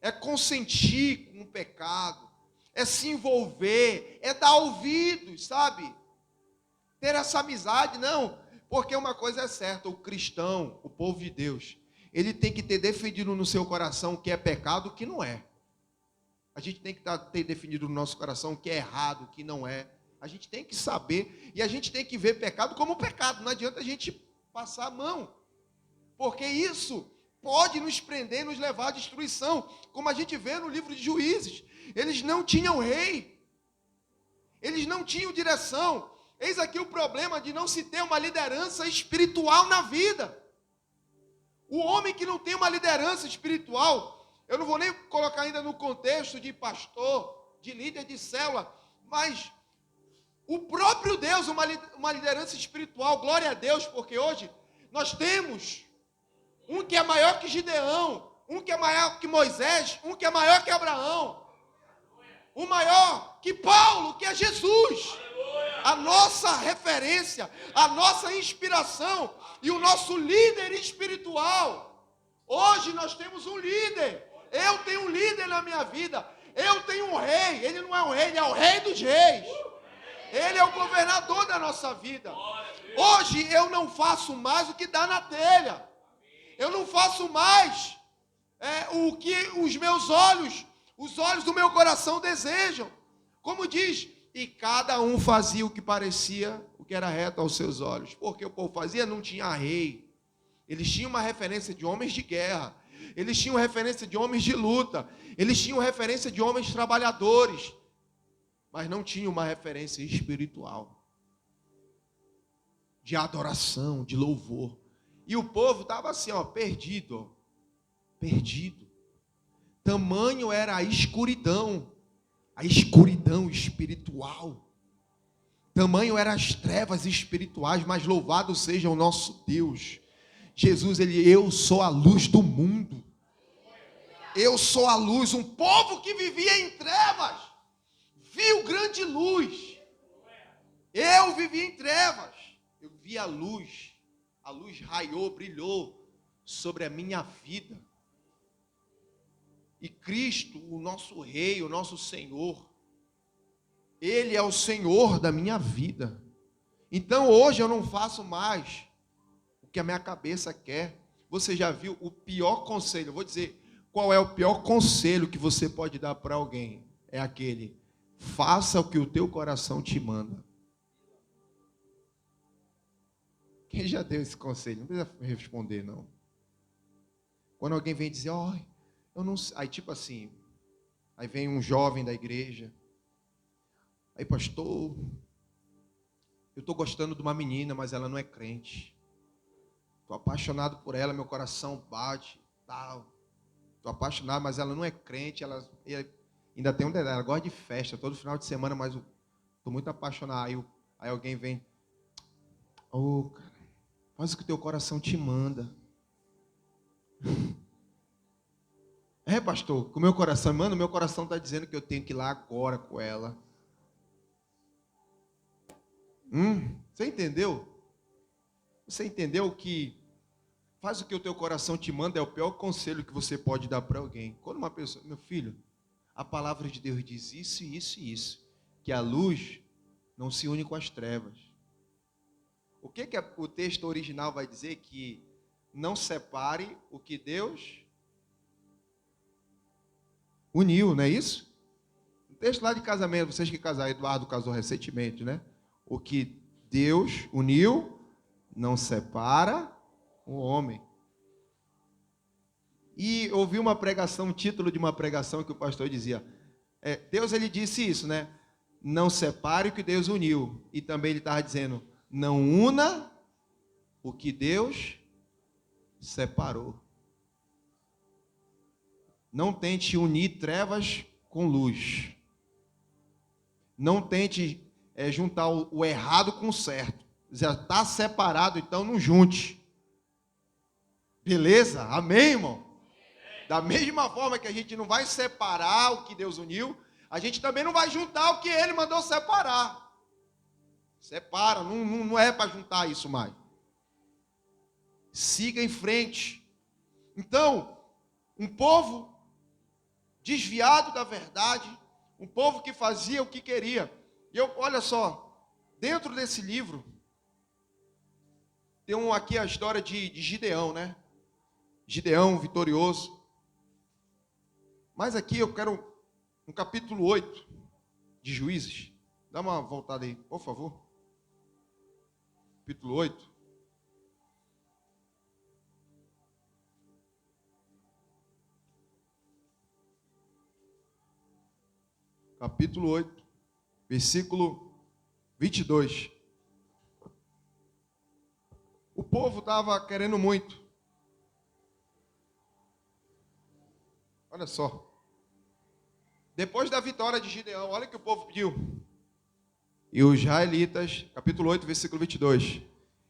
é consentir com o pecado, é se envolver, é dar ouvidos, sabe? Ter essa amizade, não. Porque uma coisa é certa, o cristão, o povo de Deus, ele tem que ter definido no seu coração o que é pecado e o que não é. A gente tem que ter definido no nosso coração o que é errado, o que não é. A gente tem que saber e a gente tem que ver pecado como pecado. Não adianta a gente passar a mão. Porque isso pode nos prender e nos levar à destruição. Como a gente vê no livro de Juízes. Eles não tinham rei. Eles não tinham direção. Eis aqui o problema de não se ter uma liderança espiritual na vida. O homem que não tem uma liderança espiritual, eu não vou nem colocar ainda no contexto de pastor, de líder de célula, mas o próprio Deus, uma liderança espiritual, glória a Deus, porque hoje nós temos um que é maior que Gideão, um que é maior que Moisés, um que é maior que Abraão, um maior que Paulo, que é Jesus. A nossa referência, a nossa inspiração e o nosso líder espiritual. Hoje nós temos um líder. Eu tenho um líder na minha vida. Eu tenho um rei. Ele não é um rei, ele é o rei dos reis. Ele é o governador da nossa vida. Hoje eu não faço mais o que dá na telha. Eu não faço mais o que os meus olhos, os olhos do meu coração desejam. Como diz, e cada um fazia o que parecia, o que era reto aos seus olhos. Porque o povo fazia, não tinha rei. Eles tinham uma referência de homens de guerra. Eles tinham referência de homens de luta. Eles tinham referência de homens trabalhadores. Mas não tinham uma referência espiritual. De adoração, de louvor. E o povo estava assim, perdido. Perdido. Tamanho era a escuridão espiritual. Tamanho eram as trevas espirituais, mas louvado seja o nosso Deus. Jesus, eu sou a luz do mundo. Eu sou a luz. Um povo que vivia em trevas, viu grande luz. Eu vivia em trevas, eu vi a luz raiou, brilhou sobre a minha vida. E Cristo, o nosso Rei, o nosso Senhor, Ele é o Senhor da minha vida. Então hoje eu não faço mais o que a minha cabeça quer. Você já viu o pior conselho? Eu vou dizer qual é o pior conselho que você pode dar para alguém. É aquele: faça o que o teu coração te manda. Quem já deu esse conselho? Não precisa responder, não. Quando alguém vem dizer, eu não sei. Aí tipo assim, aí vem um jovem da igreja. Aí, pastor, eu estou gostando de uma menina, mas ela não é crente. Estou apaixonado por ela, meu coração bate, tal. Estou apaixonado, mas ela não é crente. Ela ainda tem um detalhe, ela gosta de festa, todo final de semana, mas estou muito apaixonado. Aí alguém vem, cara, faz o que o teu coração te manda. Pastor, com o meu coração, mano, o meu coração está dizendo que eu tenho que ir lá agora com ela. Você entendeu? Você entendeu que faz o que o teu coração te manda é o pior conselho que você pode dar para alguém. Quando uma pessoa, meu filho, a palavra de Deus diz isso, isso e isso, que a luz não se une com as trevas. O que o texto original vai dizer? Que não separe o que Deus uniu, não é isso? O texto lá de casamento, vocês que casaram, Eduardo casou recentemente, né? O que Deus uniu, não separa o homem. E ouvi uma pregação, um título de uma pregação que o pastor dizia, Deus, ele disse isso, né? Não separe o que Deus uniu. E também ele estava dizendo, não una o que Deus separou. Não tente unir trevas com luz. Não tente juntar o errado com o certo. Já está separado, então não junte. Beleza? Amém, irmão? Da mesma forma que a gente não vai separar o que Deus uniu, a gente também não vai juntar o que Ele mandou separar. Separa, não é para juntar isso mais. Siga em frente. Então, um povo desviado da verdade, um povo que fazia o que queria. E olha só, dentro desse livro, tem aqui a história de Gideão, né? Gideão vitorioso. Mas aqui eu quero no capítulo 8 de Juízes. Dá uma voltada aí, por favor. Capítulo 8. Capítulo 8, versículo 22. O povo estava querendo muito. Olha só. Depois da vitória de Gideão, olha o que o povo pediu. E os israelitas, capítulo 8, versículo 22.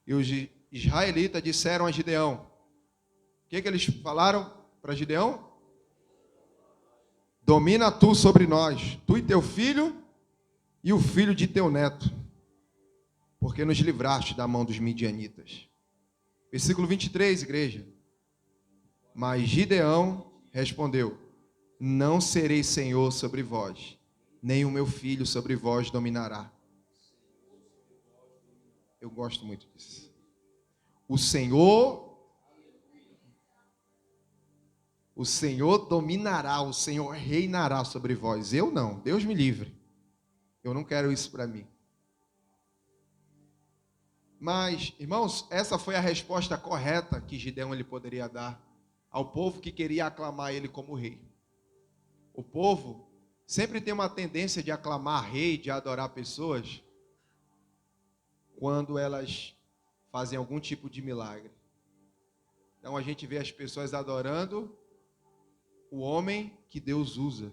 E os israelitas disseram a Gideão. O que eles falaram para Gideão? Domina tu sobre nós, tu e teu filho e o filho de teu neto, porque nos livraste da mão dos midianitas. Versículo 23, igreja. Mas Gideão respondeu, não serei senhor sobre vós, nem o meu filho sobre vós dominará. Eu gosto muito disso. O Senhor dominará, o Senhor reinará sobre vós. Eu não, Deus me livre. Eu não quero isso para mim. Mas, irmãos, essa foi a resposta correta que Gideão ele poderia dar ao povo que queria aclamar ele como rei. O povo sempre tem uma tendência de aclamar rei, de adorar pessoas, quando elas fazem algum tipo de milagre. Então a gente vê as pessoas adorando o homem que Deus usa.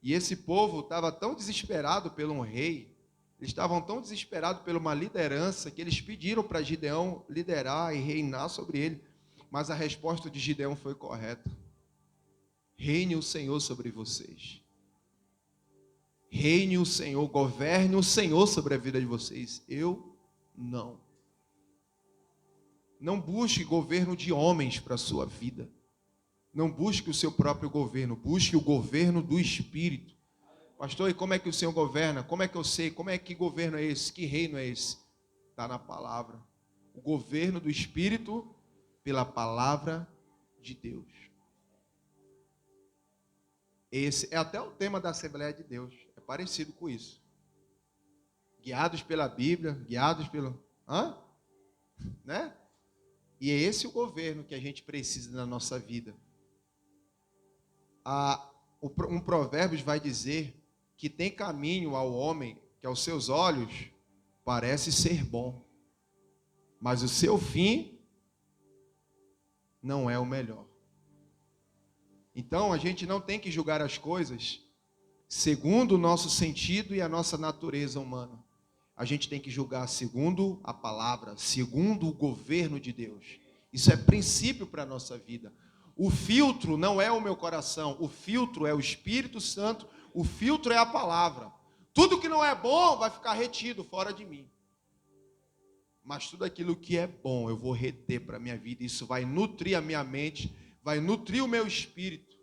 E esse povo estava tão desesperado por um rei, eles estavam tão desesperados por uma liderança, que eles pediram para Gideão liderar e reinar sobre ele. Mas a resposta de Gideão foi correta. Reine o Senhor sobre vocês. Reine o Senhor, governe o Senhor sobre a vida de vocês. Eu não. Não busque governo de homens para a sua vida. Não busque o seu próprio governo, busque o governo do Espírito. Pastor, e como é que o Senhor governa? Como é que eu sei? Como é que governo é esse? Que reino é esse? Está na palavra. O governo do Espírito pela palavra de Deus. Esse é até o tema da Assembleia de Deus. É parecido com isso. Guiados pela Bíblia, guiados pelo... Né? E é esse o governo que a gente precisa na nossa vida. Um Provérbios vai dizer que tem caminho ao homem que aos seus olhos parece ser bom, mas o seu fim não é o melhor. Então a gente não tem que julgar as coisas segundo o nosso sentido e a nossa natureza humana. A gente tem que julgar segundo a palavra, segundo o governo de Deus. Isso é princípio para a nossa vida. O filtro não é o meu coração, o filtro é o Espírito Santo, o filtro é a palavra. Tudo que não é bom vai ficar retido fora de mim. Mas tudo aquilo que é bom eu vou reter para a minha vida. Isso vai nutrir a minha mente, vai nutrir o meu espírito.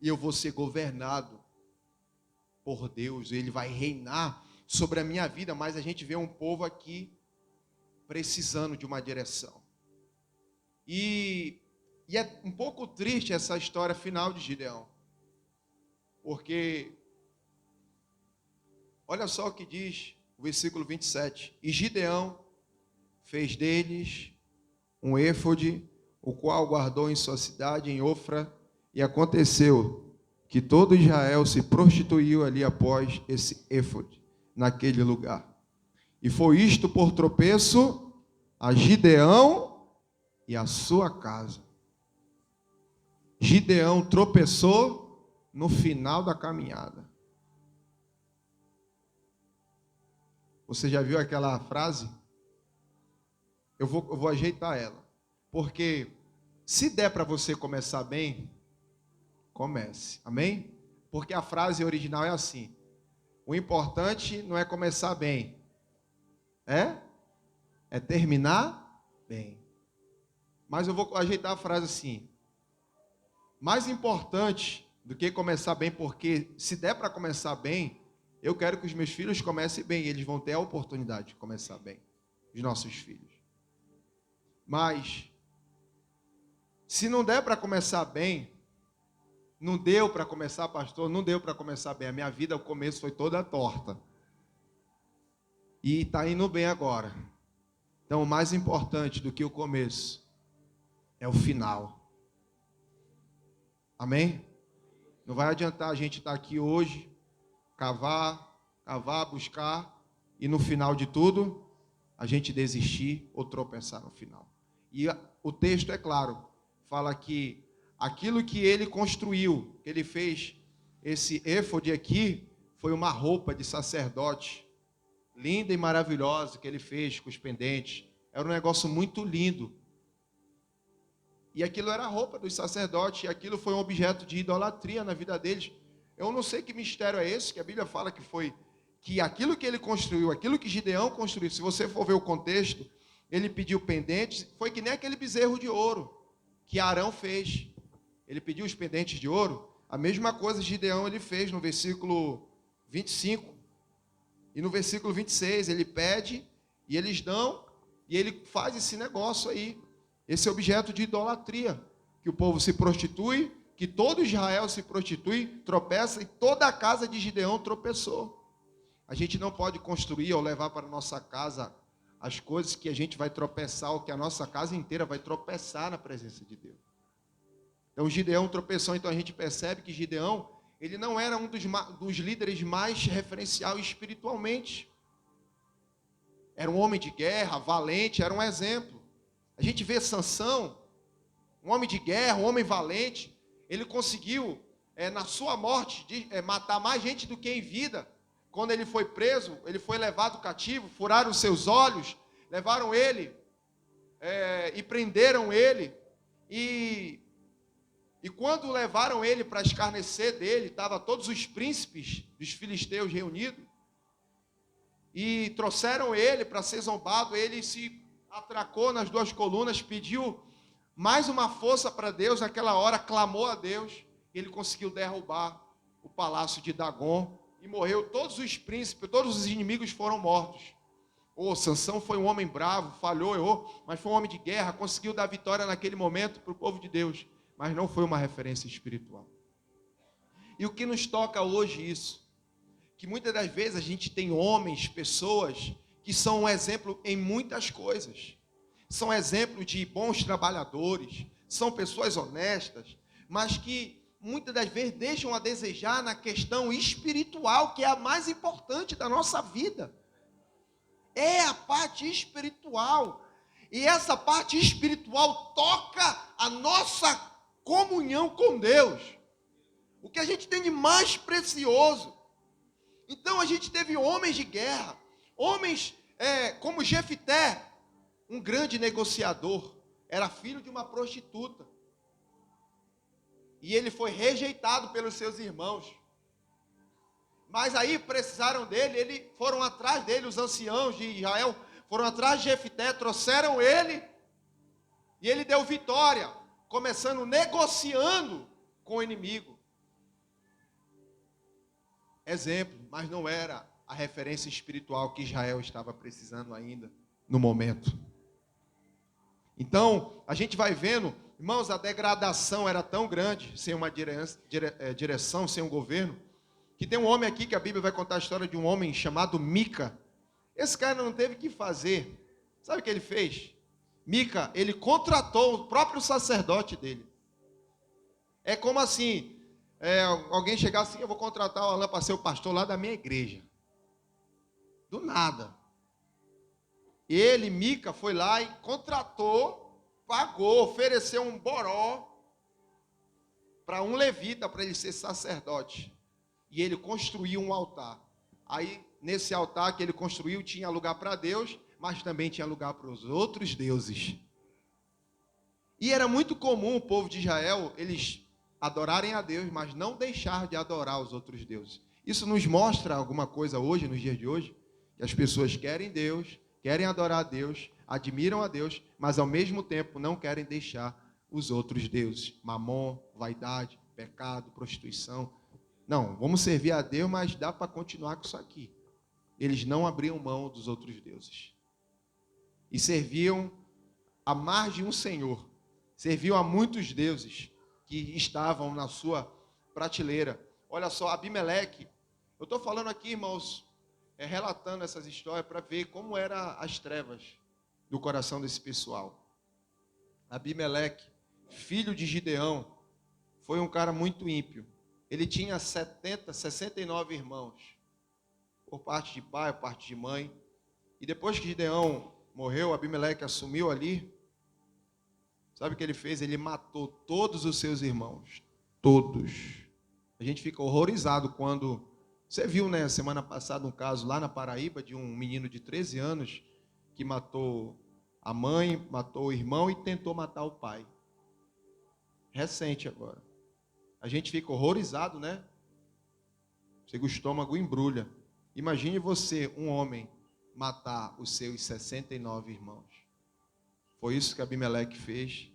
E eu vou ser governado por Deus. Ele vai reinar sobre a minha vida. Mas a gente vê um povo aqui precisando de uma direção. E é um pouco triste essa história final de Gideão. Porque, olha só o que diz o versículo 27. E Gideão fez deles um éfode, o qual guardou em sua cidade, em Ofra, e aconteceu que todo Israel se prostituiu ali após esse éfode, naquele lugar. E foi isto por tropeço a Gideão e a sua casa. Gideão tropeçou no final da caminhada. Você já viu aquela frase? Eu vou ajeitar ela. Porque se der para você começar bem, comece. Amém? Porque a frase original é assim. O importante não é começar bem. É terminar bem. Mas eu vou ajeitar a frase assim. Mais importante do que começar bem, porque se der para começar bem, eu quero que os meus filhos comecem bem. E eles vão ter a oportunidade de começar bem. Os nossos filhos. Mas, se não der para começar bem, não deu para começar, pastor, não deu para começar bem. A minha vida, o começo foi toda torta. E está indo bem agora. Então, o mais importante do que o começo é o final. Amém? Não vai adiantar a gente estar aqui hoje, cavar, buscar, e no final de tudo, a gente desistir ou tropeçar no final. E o texto é claro, fala que aquilo que ele construiu, que ele fez, esse éfode aqui, foi uma roupa de sacerdote, linda e maravilhosa, que ele fez com os pendentes. Era um negócio muito lindo. E aquilo era a roupa dos sacerdotes, e aquilo foi um objeto de idolatria na vida deles. Eu não sei que mistério é esse, que a Bíblia fala que aquilo que ele construiu, aquilo que Gideão construiu, se você for ver o contexto, ele pediu pendentes, foi que nem aquele bezerro de ouro que Arão fez. Ele pediu os pendentes de ouro, a mesma coisa Gideão ele fez no versículo 25. E no versículo 26 ele pede, e eles dão, e ele faz esse negócio aí, esse objeto de idolatria, que o povo se prostitui, que todo Israel se prostitui, tropeça, e toda a casa de Gideão tropeçou. A gente não pode construir ou levar para a nossa casa as coisas que a gente vai tropeçar, ou que a nossa casa inteira vai tropeçar na presença de Deus. Então Gideão tropeçou, então a gente percebe que Gideão, ele não era um dos líderes mais referencial espiritualmente. Era um homem de guerra, valente, era um exemplo. A gente vê Sansão, um homem de guerra, um homem valente, ele conseguiu, na sua morte, matar mais gente do que em vida. Quando ele foi preso, ele foi levado cativo, furaram seus olhos, levaram ele e prenderam ele. E quando levaram ele para escarnecer dele, estavam todos os príncipes dos filisteus reunidos, e trouxeram ele para ser zombado. Ele se atracou nas duas colunas, pediu mais uma força para Deus. Naquela hora clamou a Deus, ele conseguiu derrubar o palácio de Dagon, e morreu. Todos os príncipes, todos os inimigos foram mortos. Sansão foi um homem bravo, falhou, errou, mas foi um homem de guerra, conseguiu dar vitória naquele momento para o povo de Deus, mas não foi uma referência espiritual. E o que nos toca hoje isso? Que muitas das vezes a gente tem homens, pessoas, que são um exemplo em muitas coisas. São exemplo de bons trabalhadores, são pessoas honestas, mas que muitas das vezes deixam a desejar na questão espiritual, que é a mais importante da nossa vida. É a parte espiritual. E essa parte espiritual toca a nossa comunhão com Deus. O que a gente tem de mais precioso. Então a gente teve homens de guerra, homens como Jefté, um grande negociador, era filho de uma prostituta. E ele foi rejeitado pelos seus irmãos. Mas aí precisaram dele, foram atrás dele, os anciãos de Israel, foram atrás de Jefté, trouxeram ele, e ele deu vitória, começando negociando com o inimigo. Exemplo, mas não era a referência espiritual que Israel estava precisando ainda, no momento. Então, a gente vai vendo, irmãos, a degradação era tão grande, sem uma direção, sem um governo, que tem um homem aqui, que a Bíblia vai contar a história de um homem chamado Mica. Esse cara não teve o que fazer. Sabe o que ele fez? Mica, ele contratou o próprio sacerdote dele. É como assim, alguém chegar assim: eu vou contratar o Alain para ser o pastor lá da minha igreja. Do nada. Ele, Mica, foi lá e contratou, pagou, ofereceu um boró para um levita, para ele ser sacerdote. E ele construiu um altar. Aí, nesse altar que ele construiu, tinha lugar para Deus, mas também tinha lugar para os outros deuses. E era muito comum o povo de Israel, eles adorarem a Deus, mas não deixar de adorar os outros deuses. Isso nos mostra alguma coisa hoje, nos dias de hoje, que as pessoas querem Deus, querem adorar a Deus, admiram a Deus, mas ao mesmo tempo não querem deixar os outros deuses. Mamon, vaidade, pecado, prostituição. Não, vamos servir a Deus, mas dá para continuar com isso aqui. Eles não abriam mão dos outros deuses. E serviam a mais de um senhor. Serviam a muitos deuses que estavam na sua prateleira. Olha só, Abimeleque. Eu estou falando aqui, irmãos, relatando essas histórias para ver como eram as trevas do coração desse pessoal. Abimeleque, filho de Gideão, foi um cara muito ímpio. Ele tinha 69 irmãos, por parte de pai, por parte de mãe. E depois que Gideão morreu, Abimeleque assumiu ali. Sabe o que ele fez? Ele matou todos os seus irmãos. Todos. A gente fica horrorizado quando... Você viu, né, semana passada, um caso lá na Paraíba de um menino de 13 anos que matou a mãe, matou o irmão e tentou matar o pai. Recente agora. A gente fica horrorizado, né? Chega o estômago embrulha. Imagine você, um homem, matar os seus 69 irmãos. Foi isso que Abimeleque fez.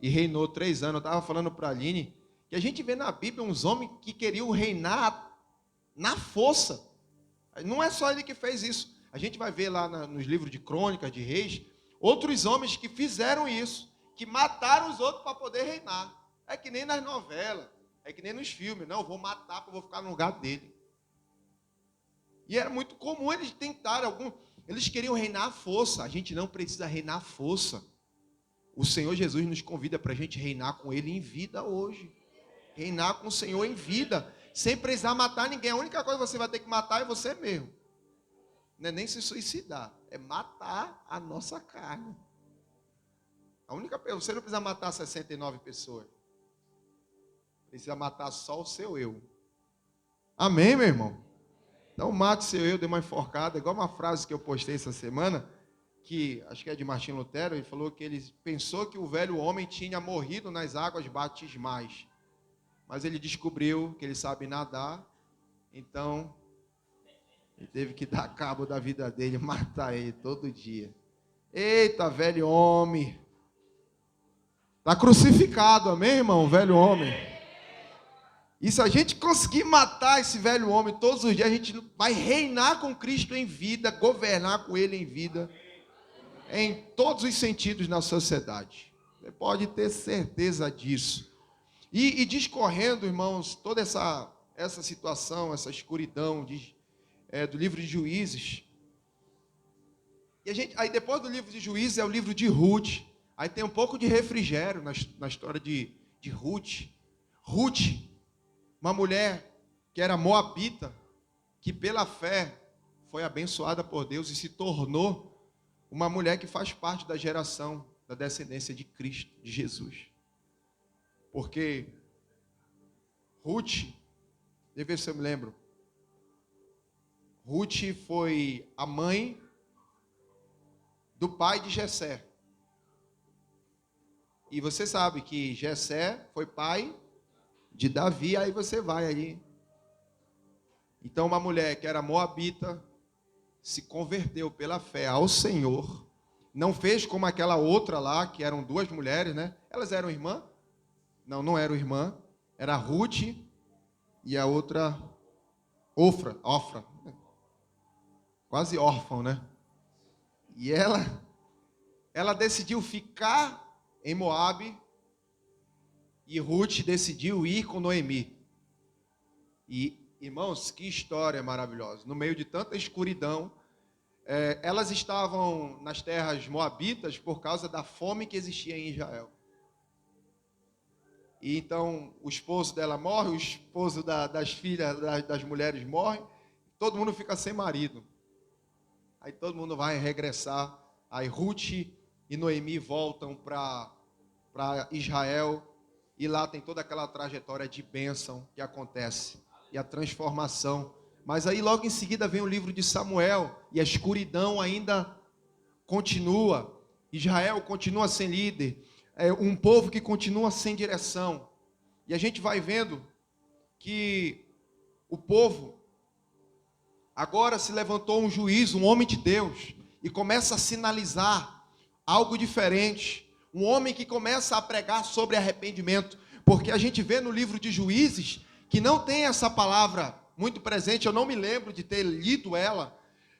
E reinou 3 anos. Eu estava falando para a Aline que a gente vê na Bíblia uns homens que queriam reinar na força. Não é só ele que fez isso. A gente vai ver lá nos livros de crônicas, de reis, outros homens que fizeram isso, que mataram os outros para poder reinar. É que nem nas novelas, é que nem nos filmes. Não, eu vou matar porque eu vou ficar no lugar dele. E era muito comum eles tentarem Eles queriam reinar à força. A gente não precisa reinar à força. O Senhor Jesus nos convida para a gente reinar com Ele em vida hoje. Reinar com o Senhor em vida, sem precisar matar ninguém. A única coisa que você vai ter que matar é você mesmo. Não é nem se suicidar, é matar a nossa carne. Você não precisa matar 69 pessoas. Precisa matar só o seu eu. Amém, meu irmão? Então mate seu eu, dê uma enforcada. Igual uma frase que eu postei essa semana, que acho que é de Martim Lutero, ele falou que ele pensou que o velho homem tinha morrido nas águas batismais. Mas ele descobriu que ele sabe nadar, então ele teve que dar cabo da vida dele, matar ele todo dia. Eita, velho homem. Está crucificado, amém, irmão? Velho homem. E se a gente conseguir matar esse velho homem todos os dias, a gente vai reinar com Cristo em vida, governar com Ele em vida, em todos os sentidos na sociedade. Você pode ter certeza disso. E discorrendo, irmãos, toda essa situação, essa escuridão do livro de Juízes. E aí depois do livro de Juízes é o livro de Ruth. Aí tem um pouco de refrigério na história de Ruth. Ruth, uma mulher que era moabita, que pela fé foi abençoada por Deus e se tornou uma mulher que faz parte da geração, da descendência de Cristo, de Jesus. Porque Ruth, deixa eu ver se eu me lembro, Ruth foi a mãe do pai de Jessé. E você sabe que Jessé foi pai de Davi, aí você vai ali. Então uma mulher que era moabita, se converteu pela fé ao Senhor, não fez como aquela outra lá, que eram duas mulheres, né? Elas eram irmãs? Não eram irmã, era Ruth e a outra Ofra, quase órfão, né? E ela decidiu ficar em Moabe e Ruth decidiu ir com Noemi. E, irmãos, que história maravilhosa. No meio de tanta escuridão, elas estavam nas terras moabitas por causa da fome que existia em Israel. E então o esposo dela morre, o esposo das filhas, das mulheres morre, todo mundo fica sem marido. Aí todo mundo vai regressar. Aí Ruth e Noemi voltam para Israel e lá tem toda aquela trajetória de bênção que acontece e a transformação. Mas aí logo em seguida vem o livro de Samuel e a escuridão ainda continua. Israel continua sem líder. É um povo que continua sem direção. E a gente vai vendo que o povo agora se levantou um juiz, um homem de Deus, e começa a sinalizar algo diferente. Um homem que começa a pregar sobre arrependimento. Porque a gente vê no livro de Juízes que não tem essa palavra muito presente. Eu não me lembro de ter lido ela.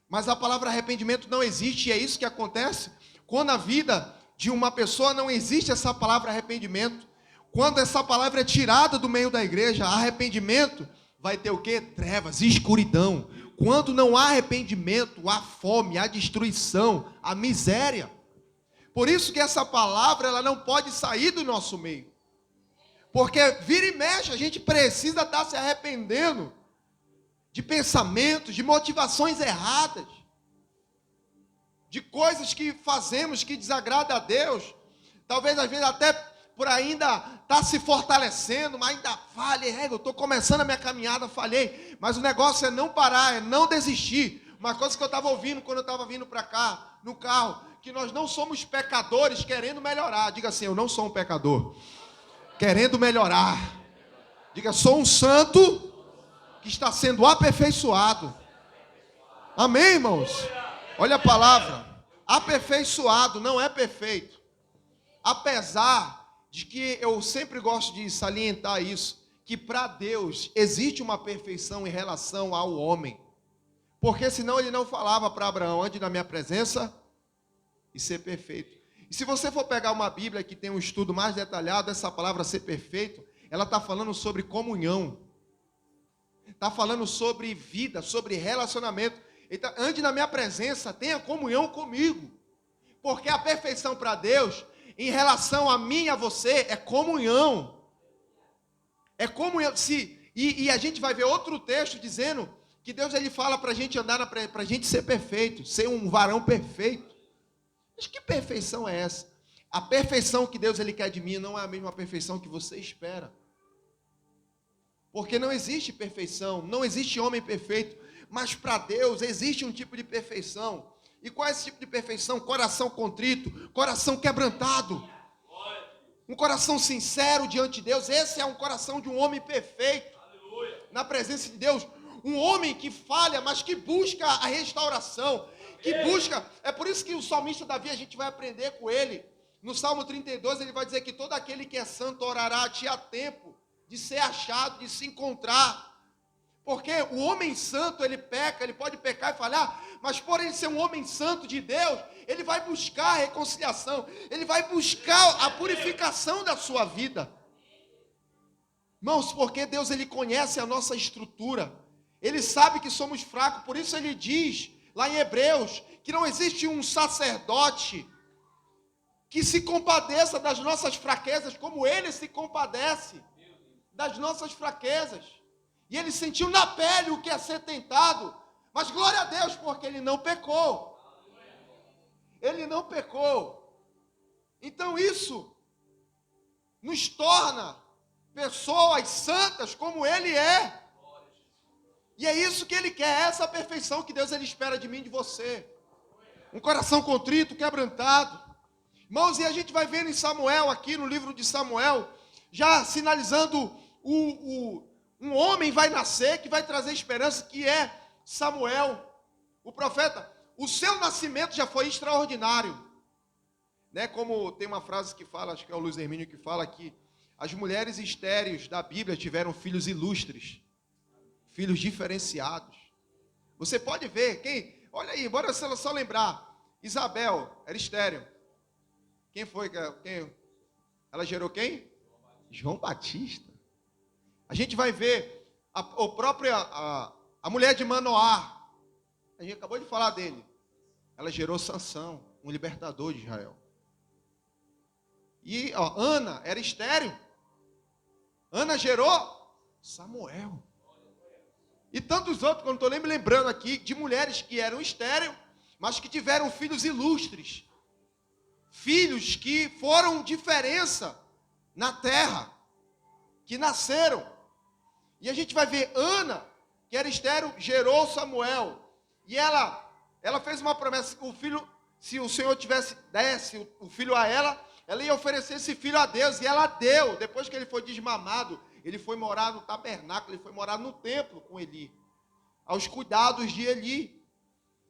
Mas a palavra arrependimento não existe. E é isso que acontece quando na vida de uma pessoa não existe essa palavra arrependimento. Quando essa palavra é tirada do meio da igreja, arrependimento vai ter o quê? Trevas, escuridão. Quando não há arrependimento, há fome, há destruição, há miséria. Por isso que essa palavra ela não pode sair do nosso meio. Porque vira e mexe, a gente precisa estar se arrependendo de pensamentos, de motivações erradas, de coisas que fazemos que desagrada a Deus. Talvez às vezes até por ainda estar se fortalecendo, mas ainda falhei, eu estou começando a minha caminhada, falhei. Mas o negócio é não parar, é não desistir. Uma coisa que eu estava ouvindo quando eu estava vindo para cá, no carro, que nós não somos pecadores querendo melhorar. Diga assim, eu não sou um pecador querendo melhorar. Diga, sou um santo que está sendo aperfeiçoado. Amém, irmãos? Olha a palavra, aperfeiçoado, não é perfeito. Apesar de que eu sempre gosto de salientar isso, que para Deus existe uma perfeição em relação ao homem. Porque senão ele não falava para Abraão, ande na minha presença e ser perfeito. E se você for pegar uma Bíblia que tem um estudo mais detalhado, essa palavra ser perfeito, ela está falando sobre comunhão. Está falando sobre vida, sobre relacionamento. Então, ande na minha presença, tenha comunhão comigo. Porque a perfeição para Deus, em relação a mim e a você, é comunhão. É comunhão. E a gente vai ver outro texto dizendo que Deus ele fala para a gente andar, para a gente ser perfeito, ser um varão perfeito. Mas que perfeição é essa? A perfeição que Deus ele quer de mim não é a mesma perfeição que você espera. Porque não existe perfeição, não existe homem perfeito, mas para Deus existe um tipo de perfeição. E qual é esse tipo de perfeição? Coração contrito, coração quebrantado. Um coração sincero diante de Deus. Esse é um coração de um homem perfeito. Na presença de Deus. Um homem que falha, mas que busca a restauração. Que busca. É por isso que o salmista Davi, a gente vai aprender com ele. No Salmo 32, ele vai dizer que todo aquele que é santo orará a ti a tempo de ser achado, de se encontrar. Porque o homem santo, ele peca, ele pode pecar e falhar, mas por ele ser um homem santo de Deus, ele vai buscar a reconciliação, ele vai buscar a purificação da sua vida. Irmãos, porque Deus ele conhece a nossa estrutura, ele sabe que somos fracos, por isso ele diz, lá em Hebreus, que não existe um sacerdote que se compadeça das nossas fraquezas, como ele se compadece das nossas fraquezas. E ele sentiu na pele o que é ser tentado. Mas glória a Deus, porque ele não pecou. Ele não pecou. Então isso nos torna pessoas santas como ele é. E é isso que ele quer, essa perfeição que Deus ele espera de mim e de você. Um coração contrito, quebrantado. Irmãos, e a gente vai vendo em Samuel, aqui no livro de Samuel, já sinalizando um homem vai nascer, que vai trazer esperança, que é Samuel, o profeta. O seu nascimento já foi extraordinário. Né? Como tem uma frase que fala, acho que é o Luiz Hermínio que fala que as mulheres estéreis da Bíblia tiveram filhos ilustres, filhos diferenciados. Você pode ver, olha aí, bora só lembrar, Isabel era estéril. Quem foi? Ela gerou quem? João Batista. A gente vai ver a mulher de Manoá. A gente acabou de falar dele. Ela gerou Sansão, um libertador de Israel. E Ana era estéril. Ana gerou Samuel. E tantos outros, que eu não estou nem me lembrando aqui, de mulheres que eram estéreis, mas que tiveram filhos ilustres. Filhos que foram diferença na terra, que nasceram. E a gente vai ver Ana, que era estéril, gerou Samuel. E ela fez uma promessa, o filho, se o Senhor desse o filho a ela ia oferecer esse filho a Deus. E ela deu, depois que ele foi desmamado, ele foi morar no tabernáculo, ele foi morar no templo com Eli, aos cuidados de Eli.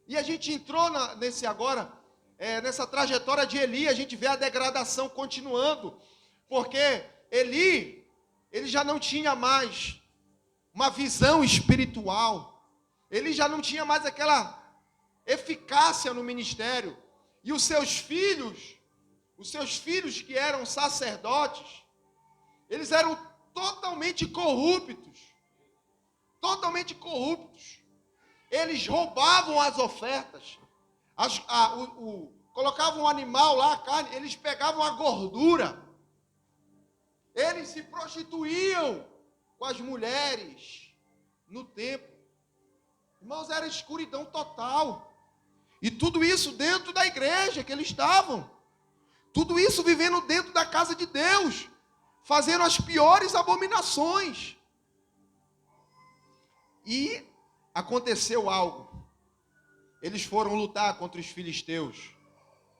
E a gente entrou nessa trajetória de Eli, a gente vê a degradação continuando, porque Eli, ele já não tinha mais uma visão espiritual, ele já não tinha mais aquela eficácia no ministério, e os seus filhos que eram sacerdotes, eles eram totalmente corruptos, eles roubavam as ofertas, colocavam um animal lá, a carne, eles pegavam a gordura, eles se prostituíam com as mulheres no templo. Irmãos, era escuridão total. E tudo isso dentro da igreja que eles estavam. Tudo isso vivendo dentro da casa de Deus, fazendo as piores abominações. E aconteceu algo. Eles foram lutar contra os filisteus.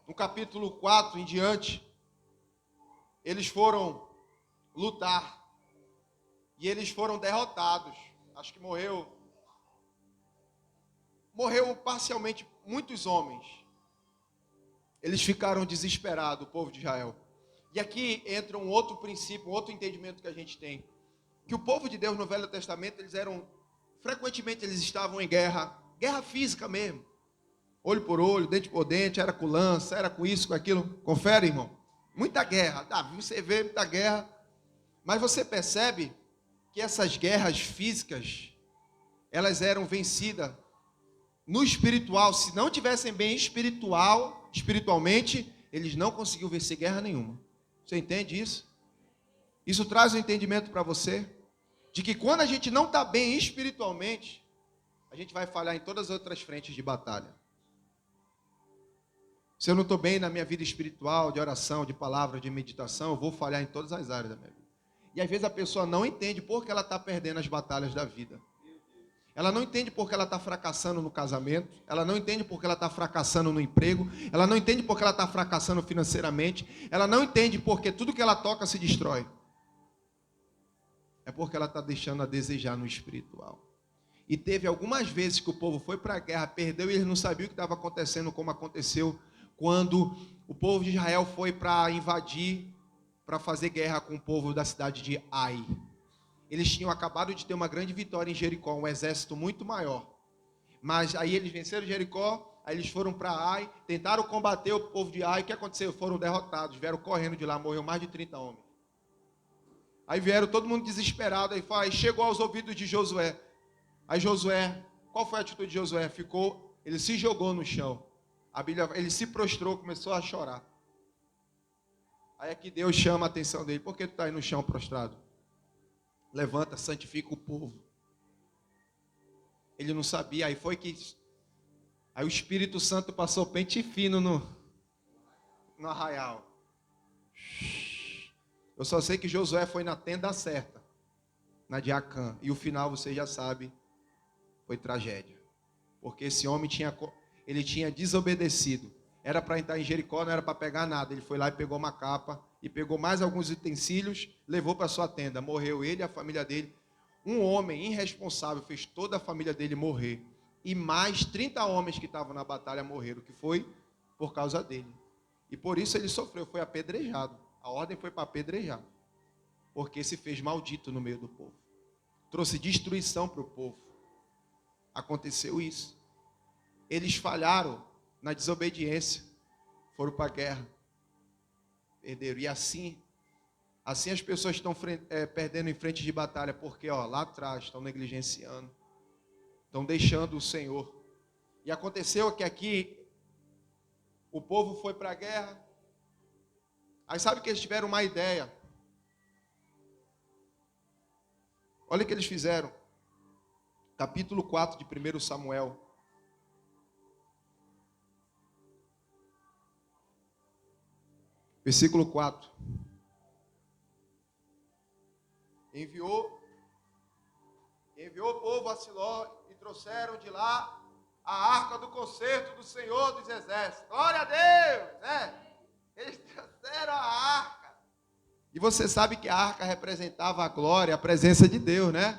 No capítulo 4 em diante, eles foram lutar. E eles foram derrotados. Acho que morreu parcialmente muitos homens. Eles ficaram desesperados, o povo de Israel. E aqui entra um outro princípio, um outro entendimento que a gente tem. Que o povo de Deus no Velho Testamento, frequentemente eles estavam em guerra física mesmo. Olho por olho, dente por dente, era com lança, era com isso, com aquilo. Confere, irmão. Muita guerra. Você vê muita guerra. Mas você percebe que essas guerras físicas, elas eram vencidas no espiritual, se não tivessem bem espiritualmente, eles não conseguiam vencer guerra nenhuma. Você entende isso? Isso traz um entendimento para você? De que quando a gente não está bem espiritualmente, a gente vai falhar em todas as outras frentes de batalha. Se eu não estou bem na minha vida espiritual, de oração, de palavra, de meditação, eu vou falhar em todas as áreas da minha vida. E às vezes a pessoa não entende por que ela está perdendo as batalhas da vida. Ela não entende por que ela está fracassando no casamento, ela não entende por que ela está fracassando no emprego, ela não entende por que ela está fracassando financeiramente, ela não entende porque tudo que ela toca se destrói. É porque ela está deixando a desejar no espiritual. E teve algumas vezes que o povo foi para a guerra, perdeu e eles não sabiam o que estava acontecendo, como aconteceu quando o povo de Israel foi para invadir, para fazer guerra com o povo da cidade de Ai. Eles tinham acabado de ter uma grande vitória em Jericó, um exército muito maior. Mas aí eles venceram Jericó, aí eles foram para Ai, tentaram combater o povo de Ai. O que aconteceu? Foram derrotados, vieram correndo de lá, morreu mais de 30 homens. Aí vieram todo mundo desesperado, aí chegou aos ouvidos de Josué. Aí Josué, qual foi a atitude de Josué? Ele se jogou no chão. A Bíblia, ele se prostrou, começou a chorar. Aí é que Deus chama a atenção dele. Por que tu está aí no chão prostrado? Levanta, santifica o povo. Ele não sabia, aí o Espírito Santo passou pente fino no arraial. Eu só sei que Josué foi na tenda certa, na de Acã, e o final você já sabe, foi tragédia. Porque esse homem tinha desobedecido. Era para entrar em Jericó, não era para pegar nada. Ele foi lá e pegou uma capa, e pegou mais alguns utensílios, levou para sua tenda. Morreu ele e a família dele. Um homem irresponsável fez toda a família dele morrer. E mais 30 homens que estavam na batalha morreram, que foi por causa dele. E por isso ele sofreu, foi apedrejado. A ordem foi para apedrejar. Porque se fez maldito no meio do povo. Trouxe destruição para o povo. Aconteceu isso. Eles falharam na desobediência. Foram para a guerra. Perderam. E assim as pessoas estão perdendo em frente de batalha, porque lá atrás estão negligenciando, estão deixando o Senhor. E aconteceu que aqui o povo foi para a guerra. Aí sabe que eles tiveram uma ideia. Olha o que eles fizeram. Capítulo 4 de 1 Samuel. Versículo 4. Enviou o povo a Siló e trouxeram de lá a arca do concerto do Senhor dos Exércitos. Glória a Deus, né? Eles trouxeram a arca. E você sabe que a arca representava a glória, a presença de Deus, né?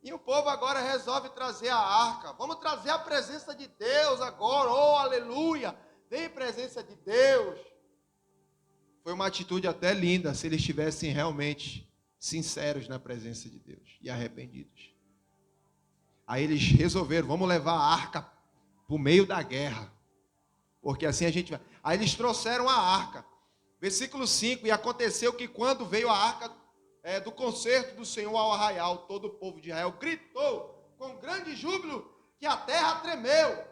E o povo agora resolve trazer a arca. Vamos trazer a presença de Deus agora. Oh, aleluia! Vem presença de Deus. Foi uma atitude até linda, se eles estivessem realmente sinceros na presença de Deus e arrependidos. Aí eles resolveram, vamos levar a arca para o meio da guerra, porque assim a gente vai. Aí eles trouxeram a arca. Versículo 5, e aconteceu que quando veio a arca do concerto do Senhor ao arraial, todo o povo de Israel gritou com grande júbilo que a terra tremeu.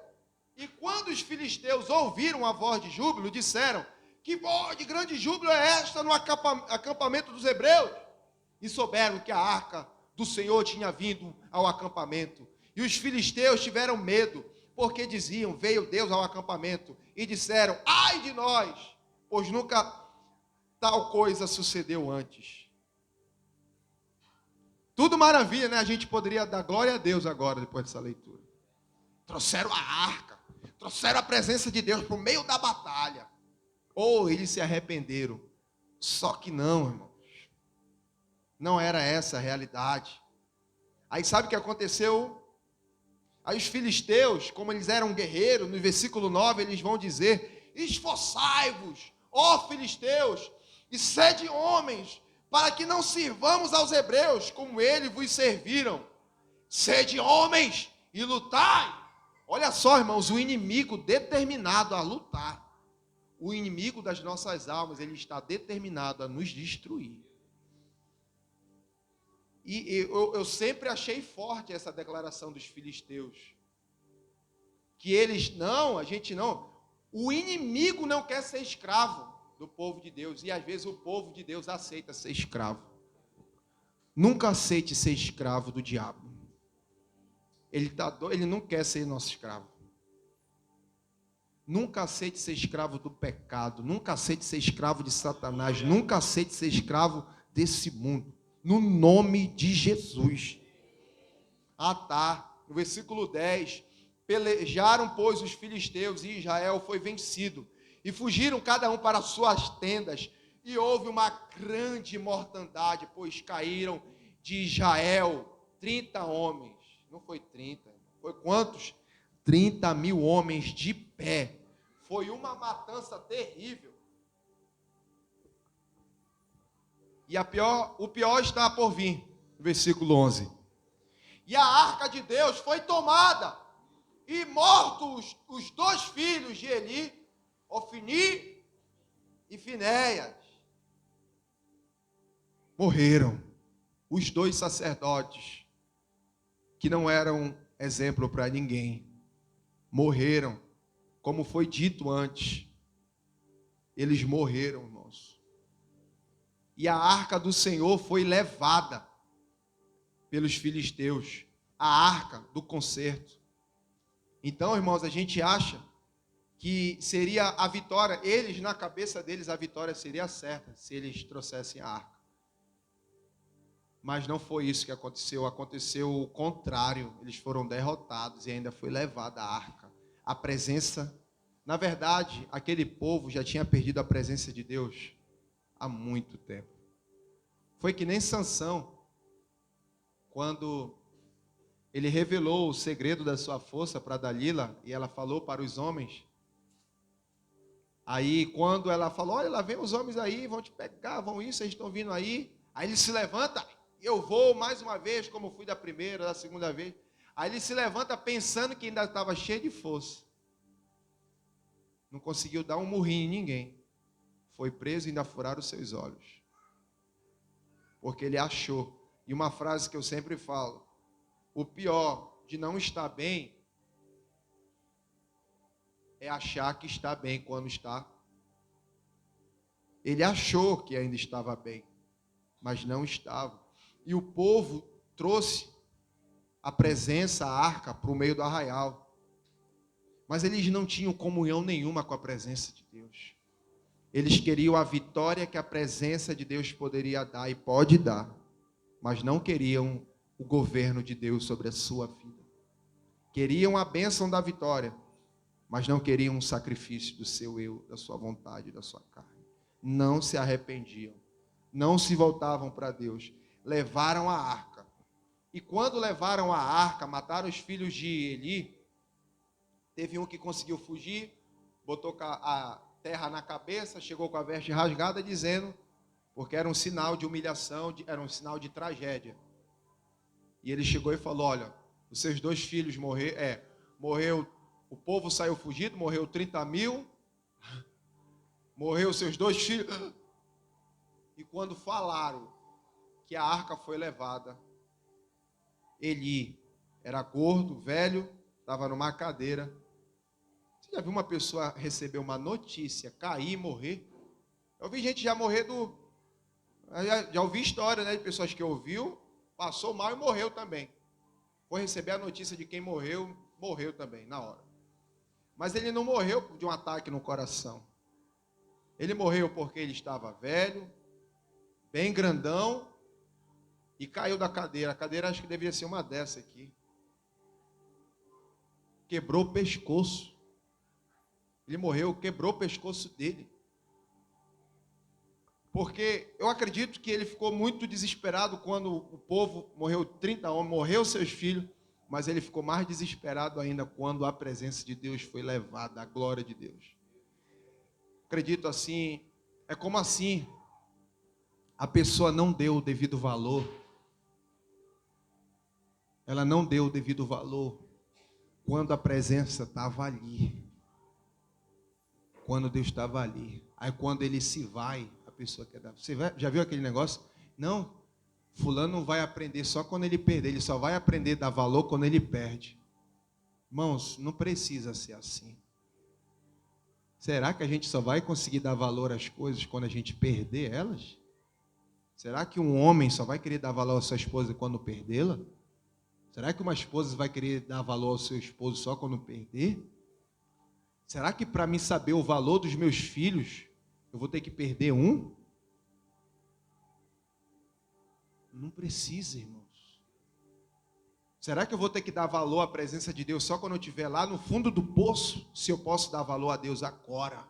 E quando os filisteus ouviram a voz de júbilo, disseram: que voz de grande júbilo é esta no acampamento dos hebreus? E souberam que a arca do Senhor tinha vindo ao acampamento. E os filisteus tiveram medo, porque diziam: veio Deus ao acampamento. E disseram: ai de nós, pois nunca tal coisa sucedeu antes. Tudo maravilha, né? A gente poderia dar glória a Deus agora, depois dessa leitura. Trouxeram a arca, trouxeram a presença de Deus para o meio da batalha. Ou eles se arrependeram. Só que não, irmãos. Não era essa a realidade. Aí sabe o que aconteceu? Aí os filisteus, como eles eram guerreiros, no versículo 9 eles vão dizer: esforçai-vos, ó filisteus, e sede homens, para que não sirvamos aos hebreus, como eles vos serviram. Sede homens e lutai. Olha só, irmãos, o inimigo determinado a lutar. O inimigo das nossas almas, ele está determinado a nos destruir. E eu sempre achei forte essa declaração dos filisteus. que eles, não, a gente não. O inimigo não quer ser escravo do povo de Deus, e às vezes o povo de Deus aceita ser escravo. Nunca aceite ser escravo do diabo. Ele não quer ser nosso escravo. Nunca aceite ser escravo do pecado. Nunca aceite ser escravo de Satanás. Nunca aceite ser escravo desse mundo. No nome de Jesus. Ah, tá. No versículo 10. Pelejaram, pois, os filisteus, e Israel foi vencido. E fugiram cada um para suas tendas. E houve uma grande mortandade, pois caíram de Israel 30 homens. Não foi 30, foi quantos? 30.000 homens de pé. Foi uma matança terrível. E o pior está por vir. Versículo 11. E a arca de Deus foi tomada, e mortos os 2 filhos de Eli, Ofni e Finéias. Morreram os 2 sacerdotes, que não eram exemplo para ninguém. Morreram, como foi dito antes. Eles morreram, irmãos. E a arca do Senhor foi levada pelos filisteus. A arca do concerto. Então, irmãos, a gente acha que seria a vitória, eles, na cabeça deles, a vitória seria certa, se eles trouxessem a arca. Mas não foi isso que aconteceu. Aconteceu o contrário. Eles foram derrotados e ainda foi levada a arca. A presença, na verdade, aquele povo já tinha perdido a presença de Deus há muito tempo. Foi que nem Sansão, quando ele revelou o segredo da sua força para Dalila, e ela falou para os homens. Aí, quando ela falou, olha, lá vem os homens aí, vão te pegar, vão isso, vocês estão vindo aí. Aí ele se levanta, eu vou mais uma vez, como fui da primeira, da segunda vez. Aí ele se levanta pensando que ainda estava cheio de força. Não conseguiu dar um murrinho em ninguém. Foi preso e ainda furaram os seus olhos. Porque ele achou. E uma frase que eu sempre falo: o pior de não estar bem é achar que está bem quando está. Ele achou que ainda estava bem, mas não estava. E o povo trouxe a presença, a arca, para o meio do arraial. Mas eles não tinham comunhão nenhuma com a presença de Deus. Eles queriam a vitória que a presença de Deus poderia dar e pode dar, mas não queriam o governo de Deus sobre a sua vida. Queriam a bênção da vitória, mas não queriam um sacrifício do seu eu, da sua vontade, da sua carne. Não se arrependiam, não se voltavam para Deus. Levaram a arca. E quando levaram a arca, mataram os filhos de Eli. Teve um que conseguiu fugir, botou a terra na cabeça, chegou com a veste rasgada, dizendo, porque era um sinal de humilhação, era um sinal de tragédia. E ele chegou e falou, olha, os seus 2 filhos morreu, o povo saiu fugido, morreu 30.000, morreu os seus 2 filhos. E quando falaram que a arca foi levada, Eli era gordo, velho, estava numa cadeira. Você já viu uma pessoa receber uma notícia, cair e morrer? Eu vi gente já morrer já ouvi história, né, de pessoas que ouviu, passou mal e morreu também. Foi receber a notícia de quem morreu, morreu também, na hora. Mas ele não morreu de um ataque no coração. Ele morreu porque ele estava velho, bem grandão, e caiu da cadeira. A cadeira acho que deveria ser uma dessa aqui. Quebrou o pescoço. Ele morreu, quebrou o pescoço dele. Porque eu acredito que ele ficou muito desesperado quando o povo morreu 30 homens, morreu seus filhos, mas ele ficou mais desesperado ainda quando a presença de Deus foi levada, a glória de Deus. Acredito assim, é como assim, a pessoa não deu o devido valor. Ela não deu o devido valor quando a presença estava ali. Quando Deus estava ali. Aí quando ele se vai, a pessoa quer dar. Você já viu aquele negócio? Não, fulano não vai aprender só quando ele perder. Ele só vai aprender a dar valor quando ele perde. Irmãos, não precisa ser assim. Será que a gente só vai conseguir dar valor às coisas quando a gente perder elas? Será que um homem só vai querer dar valor à sua esposa quando perdê-la? Será que uma esposa vai querer dar valor ao seu esposo só quando perder? Será que para mim saber o valor dos meus filhos, eu vou ter que perder um? Não precisa, irmãos. Será que eu vou ter que dar valor à presença de Deus só quando eu estiver lá no fundo do poço? Se eu posso dar valor a Deus agora,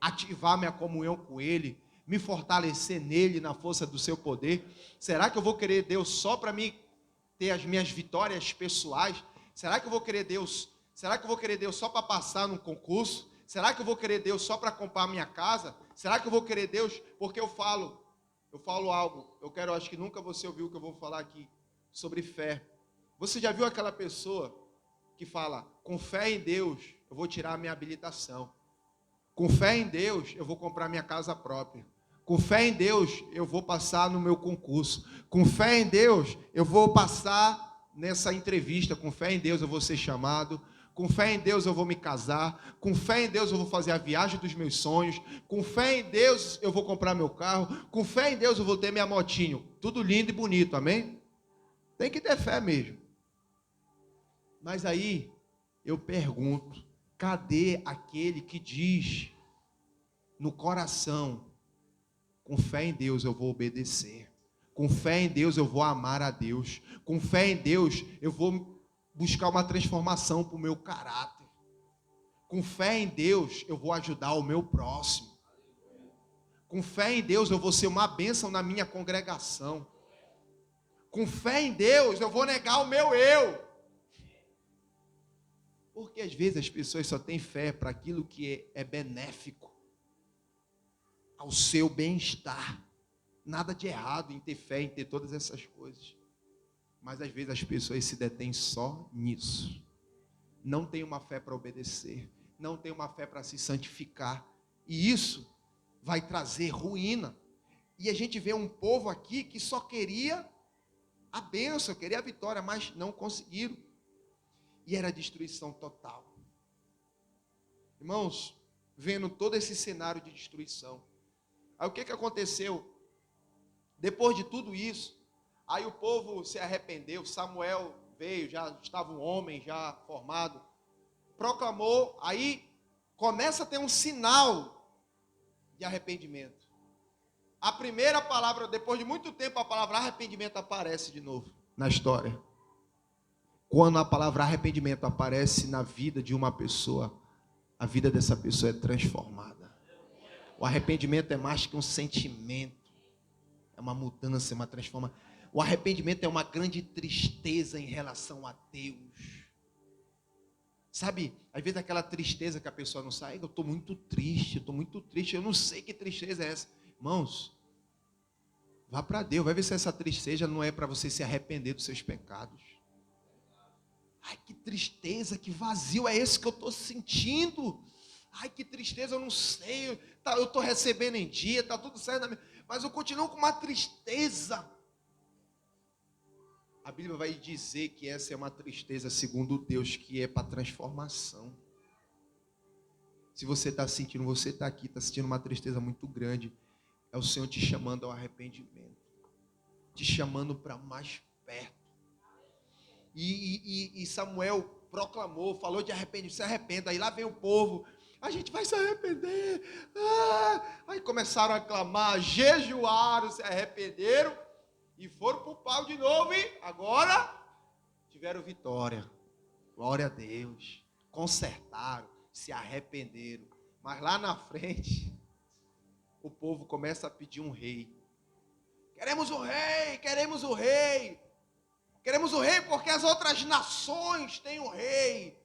ativar minha comunhão com Ele, me fortalecer nele, na força do seu poder? Será que eu vou querer Deus só para mim ter as minhas vitórias pessoais? Será que eu vou querer Deus? Será que eu vou querer Deus só para passar num concurso? Será que eu vou querer Deus só para comprar minha casa? Será que eu vou querer Deus porque eu falo algo, acho que nunca você ouviu o que eu vou falar aqui, sobre fé. Você já viu aquela pessoa que fala, com fé em Deus, eu vou tirar a minha habilitação. Com fé em Deus, eu vou comprar minha casa própria. Com fé em Deus, eu vou passar no meu concurso. Com fé em Deus, eu vou passar nessa entrevista. Com fé em Deus, eu vou ser chamado. Com fé em Deus, eu vou me casar. Com fé em Deus, eu vou fazer a viagem dos meus sonhos. Com fé em Deus, eu vou comprar meu carro. Com fé em Deus, eu vou ter minha motinho. Tudo lindo e bonito, amém? Tem que ter fé mesmo. Mas aí, eu pergunto, cadê aquele que diz no coração, com fé em Deus eu vou obedecer, com fé em Deus eu vou amar a Deus, com fé em Deus eu vou buscar uma transformação para o meu caráter, com fé em Deus eu vou ajudar o meu próximo, com fé em Deus eu vou ser uma bênção na minha congregação, com fé em Deus eu vou negar o meu eu. Porque às vezes as pessoas só têm fé para aquilo que é benéfico ao seu bem-estar. Nada de errado em ter fé, em ter todas essas coisas. Mas às vezes as pessoas se detêm só nisso. Não tem uma fé para obedecer. Não tem uma fé para se santificar. E isso vai trazer ruína. E a gente vê um povo aqui que só queria a bênção, queria a vitória, mas não conseguiram. E era destruição total. Irmãos, vendo todo esse cenário de destruição, aí o que aconteceu? Depois de tudo isso, aí o povo se arrependeu, Samuel veio, já estava um homem já formado, proclamou, aí começa a ter um sinal de arrependimento. A primeira palavra, depois de muito tempo, a palavra arrependimento aparece de novo na história. Quando a palavra arrependimento aparece na vida de uma pessoa, a vida dessa pessoa é transformada. O arrependimento é mais que um sentimento, é uma mudança, é uma transformação. O arrependimento é uma grande tristeza em relação a Deus. Sabe, às vezes aquela tristeza que a pessoa não sai, eu estou muito triste, eu não sei que tristeza é essa. Irmãos, vá para Deus, vai ver se essa tristeza não é para você se arrepender dos seus pecados. Ai, que tristeza, que vazio é esse que eu estou sentindo? Ai, que tristeza, eu não sei, eu estou recebendo em dia, está tudo certo, mas eu continuo com uma tristeza. A Bíblia vai dizer que essa é uma tristeza segundo Deus, que é para transformação. Se você está sentindo, você está aqui, está sentindo uma tristeza muito grande, é o Senhor te chamando ao arrependimento, te chamando para mais perto. E Samuel proclamou, falou de arrependimento, se arrependa. Aí lá vem o povo, a gente vai se arrepender. Aí começaram a clamar, jejuaram, se arrependeram e foram para o pau de novo. E agora tiveram vitória. Glória a Deus. Consertaram, se arrependeram. Mas lá na frente, o povo começa a pedir um rei. Queremos o rei, queremos o rei. Queremos o rei porque as outras nações têm um rei.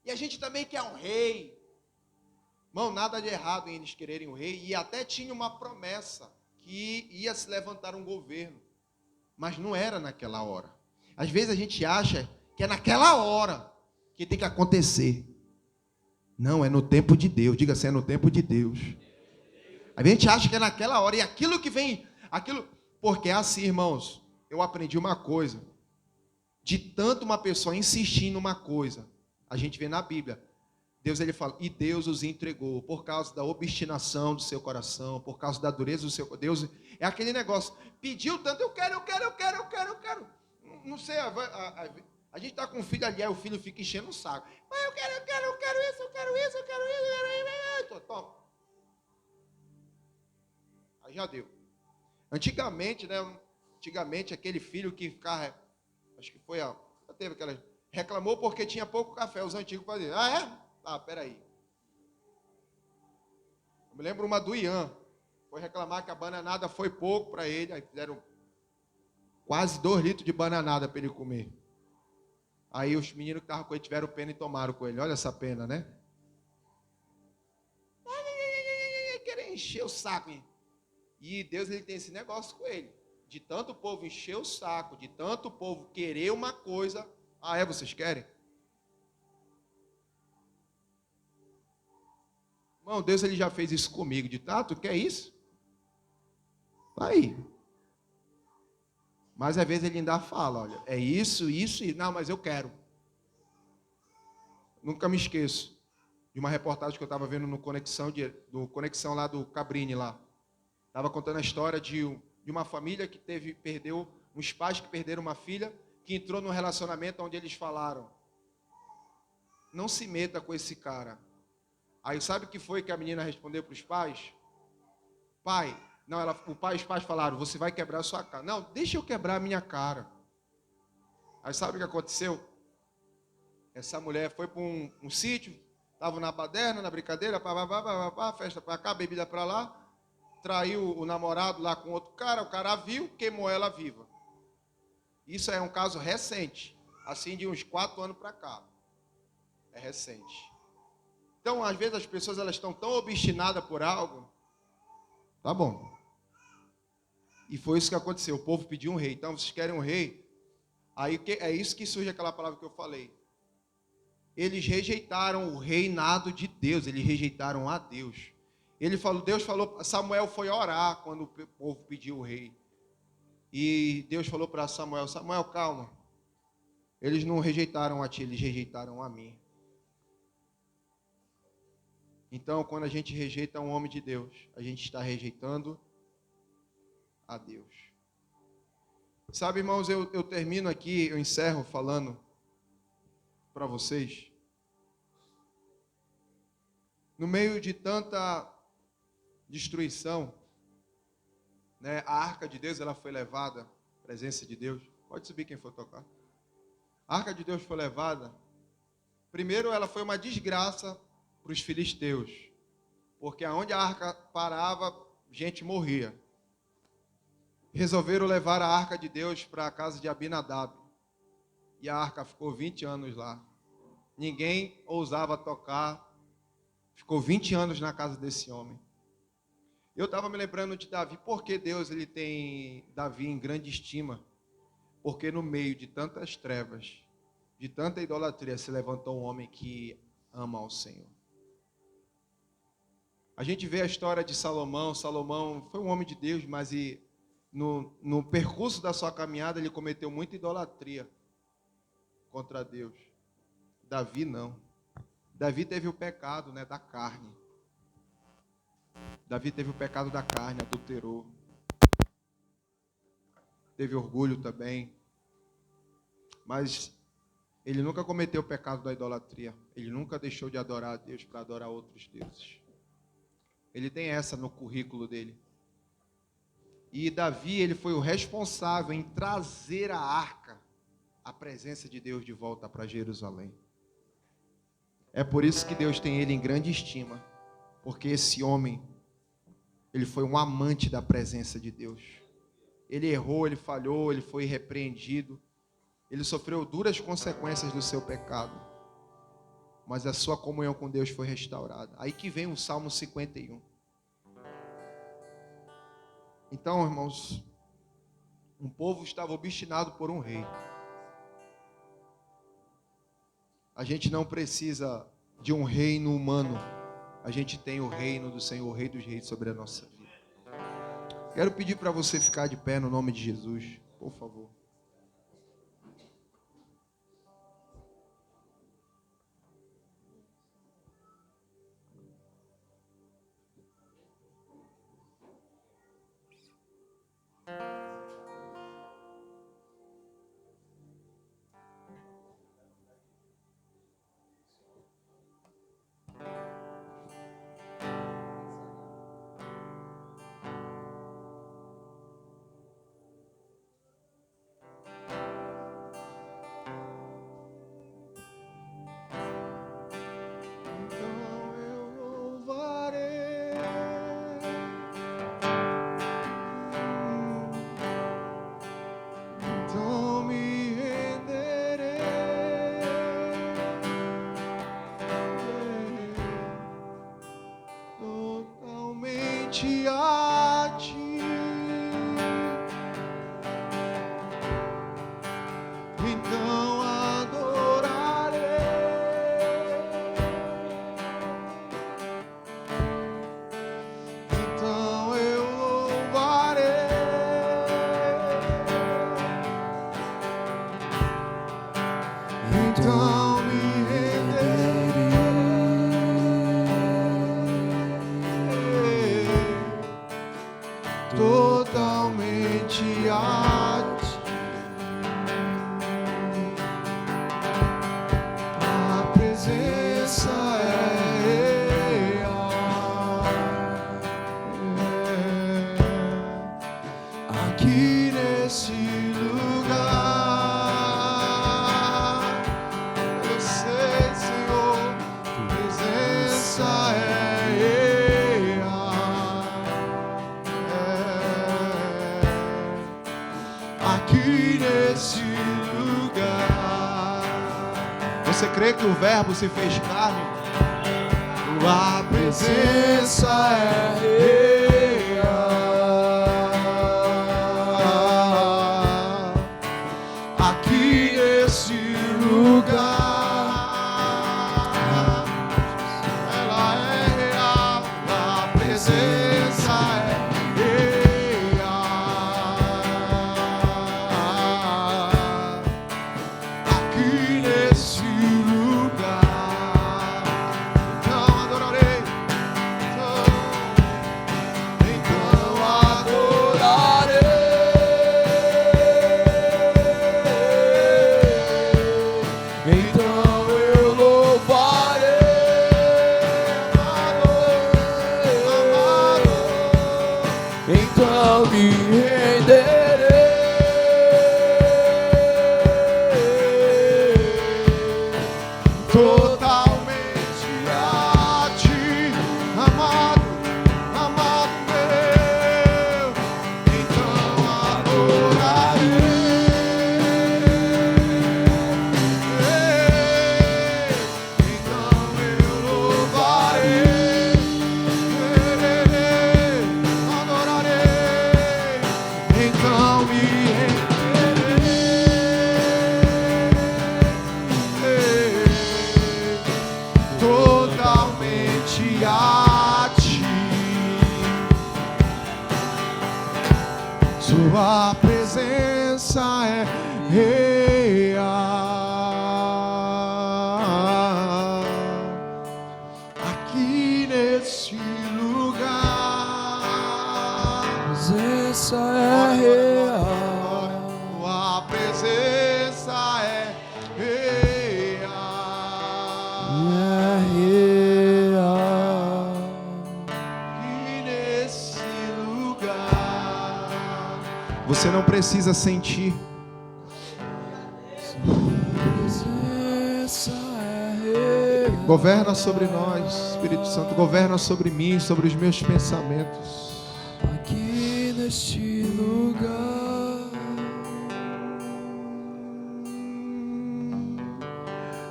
E a gente também quer um rei. Irmão, nada de errado em eles quererem um rei. E até tinha uma promessa que ia se levantar um governo. Mas não era naquela hora. Às vezes a gente acha que é naquela hora que tem que acontecer. Não, é no tempo de Deus. Diga assim, é no tempo de Deus. A gente acha que é naquela hora. E aquilo que vem, porque é assim, irmãos, eu aprendi uma coisa. De tanto uma pessoa insistir numa coisa, A gente vê na Bíblia. Deus, ele fala, e Deus os entregou por causa da obstinação do seu coração, por causa da dureza do seu coração. Deus é aquele negócio, pediu tanto, eu quero. Não sei, a gente está com um filho ali, aí o filho fica enchendo o saco. Mas eu quero isso, eu quero isso. Toma. Aí já deu. Antigamente, aquele filho que ficava, acho que foi, teve aquela, reclamou porque tinha pouco café, os antigos faziam. Ah, é? Ah, peraí. Eu me lembro uma do Ian. Foi reclamar que a bananada foi pouco para ele. Aí fizeram quase 2 litros de bananada para ele comer. Aí os meninos que estavam com ele tiveram pena e tomaram com ele. Olha essa pena, né? Querer encher o saco. E Deus, ele tem esse negócio com ele. De tanto o povo encher o saco, de tanto o povo querer uma coisa. Ah, é? Vocês querem? Irmão, Deus, ele já fez isso comigo. De tanto, quer isso? Vai aí. Mas às vezes ele ainda fala, olha, é isso. Não, mas eu quero. Nunca me esqueço de uma reportagem que eu estava vendo no Conexão lá do Cabrini lá. Estava contando a história de uma família que perdeu, uns pais que perderam uma filha, que entrou num relacionamento onde eles falaram, não se meta com esse cara. Aí sabe o que foi que a menina respondeu para os pais? Pai, não, os pais falaram, você vai quebrar a sua cara. Não, deixa eu quebrar a minha cara. Aí sabe o que aconteceu? Essa mulher foi para um sítio, estava na baderna, na brincadeira, festa para cá, bebida para lá, traiu o namorado lá com outro cara, o cara viu, queimou ela viva. Isso é um caso recente, assim de uns 4 anos para cá. É recente. Então, às vezes as pessoas elas estão tão obstinadas por algo. Tá bom. E foi isso que aconteceu. O povo pediu um rei. Então, vocês querem um rei? Aí é isso que surge aquela palavra que eu falei. Eles rejeitaram o reinado de Deus. Eles rejeitaram a Deus. Deus falou, Samuel foi orar quando o povo pediu o rei. E Deus falou para Samuel, calma. Eles não rejeitaram a ti, eles rejeitaram a mim. Então, quando a gente rejeita um homem de Deus, a gente está rejeitando a Deus. Sabe, irmãos, eu termino aqui, eu encerro falando para vocês. No meio de tanta destruição, né, a arca de Deus ela foi levada, a presença de Deus. Pode subir quem for tocar. A arca de Deus foi levada. Primeiro, ela foi uma desgraça para os filisteus, porque aonde a arca parava, gente morria. Resolveram levar a arca de Deus para a casa de Abinadab. E a arca ficou 20 anos lá. Ninguém ousava tocar. Ficou 20 anos na casa desse homem. Eu estava me lembrando de Davi. Por que Deus ele tem Davi em grande estima? Porque no meio de tantas trevas, de tanta idolatria, se levantou um homem que ama ao Senhor. A gente vê a história de Salomão. Salomão foi um homem de Deus, mas no percurso da sua caminhada ele cometeu muita idolatria contra Deus. Davi não. Davi teve o pecado, né, da carne. Davi teve o pecado da carne, adulterou. Teve orgulho também. Mas ele nunca cometeu o pecado da idolatria. Ele nunca deixou de adorar a Deus para adorar outros deuses. Ele tem essa no currículo dele. E Davi, ele foi o responsável em trazer a arca, a presença de Deus de volta para Jerusalém. É por isso que Deus tem ele em grande estima, porque esse homem, ele foi um amante da presença de Deus. Ele errou, ele falhou, ele foi repreendido, ele sofreu duras consequências do seu pecado, mas a sua comunhão com Deus foi restaurada. Aí que vem o Salmo 51. Então, irmãos, um povo estava obstinado por um rei. A gente não precisa de um reino humano. A gente tem o reino do Senhor, o Rei dos Reis sobre a nossa vida. Quero pedir para você ficar de pé no nome de Jesus, por favor. totalmente a ti. Então adorarei, então eu louvarei, então me renderei totalmente a ti. Aqui nesse lugar, eu sei, Senhor, tua presença é aqui nesse lugar. Você crê que o Verbo se fez carne? Tua presença é real aqui nesse lugar. Ela é real, a presença é real aqui nesse lugar. Então adorarei. Então me renderei Totalmente a ti, amado, amado meu. Então adorarei, então eu louvarei, adorarei, então me totalmente a ti. Sua presença é real aqui nesse lugar. presença é real. Sua presença é real. E nesse lugar você não precisa sentir. Presença é real. Governa sobre nós, Espírito Santo. Governa sobre mim, sobre os meus pensamentos. Aqui neste lugar.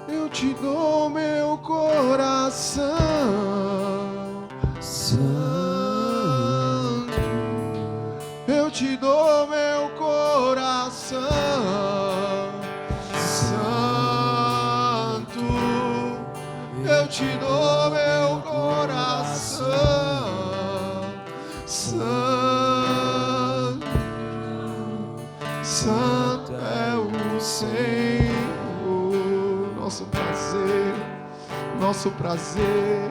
Eu te dou meu coração, Santo, eu te dou meu coração, Santo, eu te dou meu coração, Santo, Santo é o Senhor, nosso prazer, nosso prazer.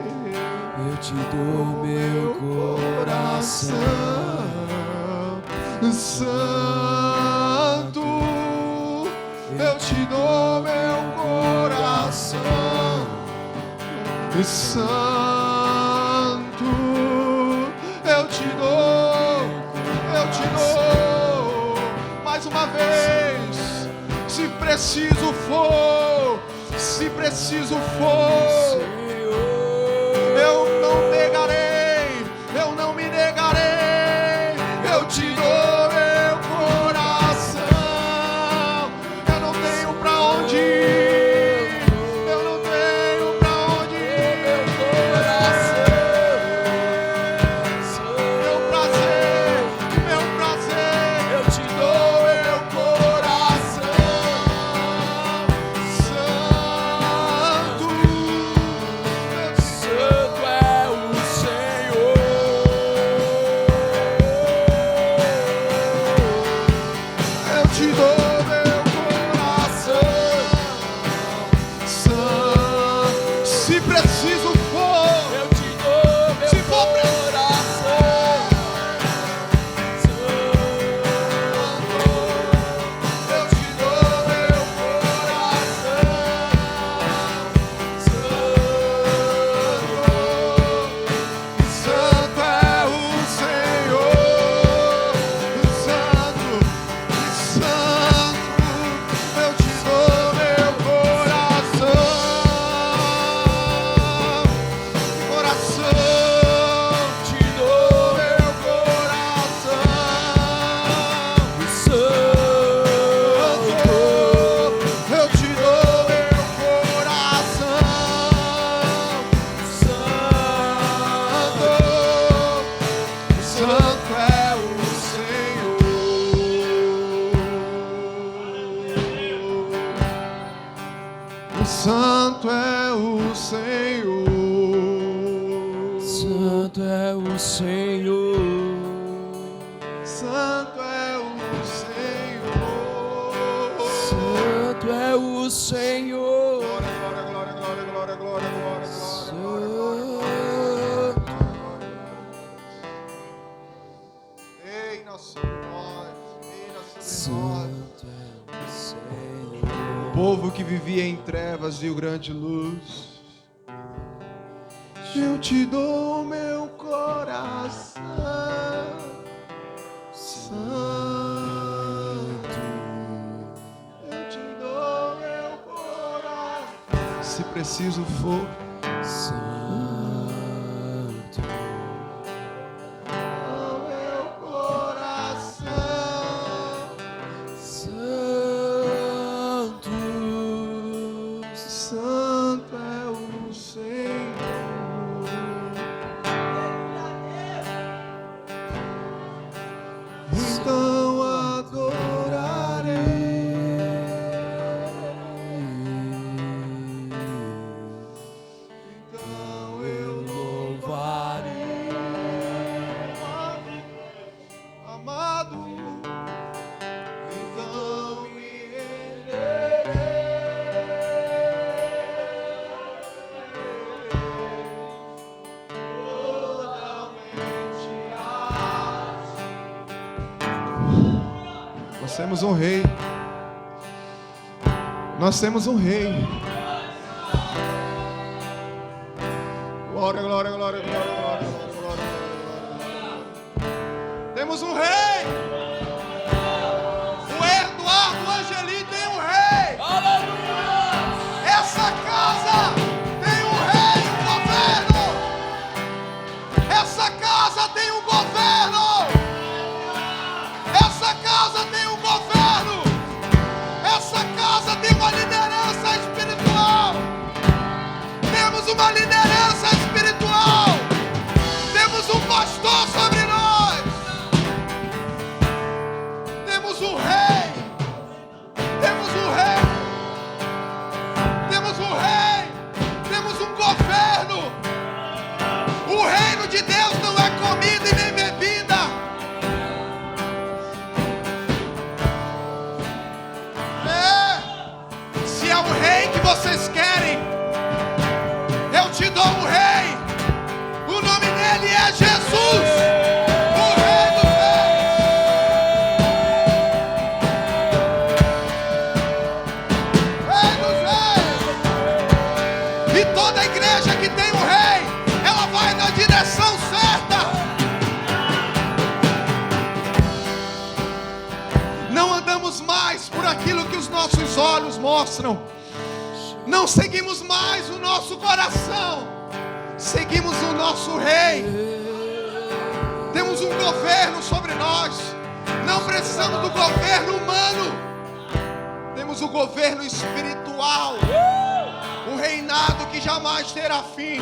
eu te dou meu coração. Santo, eu te dou meu coração. Santo, eu te dou, mais uma vez, se preciso for, eu não negarei, eu não me negarei, eu te dou meu coração. Eu não tenho pra onde ir, eu não tenho pra onde ir, meu coração. Santo é o Senhor. Santo é o Senhor. Santo é o Senhor. Santo é o Senhor. Glória, glória, glória, glória, glória, glória, glória, glória, glória. Reina sobre nós, reina sobre nós. Santo é o Senhor. O povo que vivia em trevas viu grande luz. Eu te dou meu coração, Santo. Eu te dou meu coração. Se preciso for, Santo. meu coração, Santo. Santo é o Senhor. Então adorarei. Então eu Louvarei. amado, então me Nós temos um rei. Nós temos um rei. Glória, glória, glória, glória, glória, glória, glória. Temos um rei. O Eduardo Angeli tem um rei. Essa casa tem um rei, um governo. Essa casa tem um governo. Essa casa tem um governo. Essa casa tem uma liderança espiritual. Temos uma liderança espiritual. Temos um pastor sobre nós. Temos um rei. Temos um rei. Temos um rei. Temos um governo. O reino de Deus não é comida e nem bebida. Se é o rei que vocês querem, eu te dou um rei. O nome dele é Jesus, o Rei dos Reis. Rei dos Reis. E toda igreja que tem um rei, ela vai na direção certa. Não andamos mais por aquilo que os nossos olhos mostram. Não seguimos mais o nosso coração. Seguimos o nosso rei. Temos um governo sobre nós. Não precisamos do governo humano. Temos o governo espiritual. Um reinado que jamais terá fim.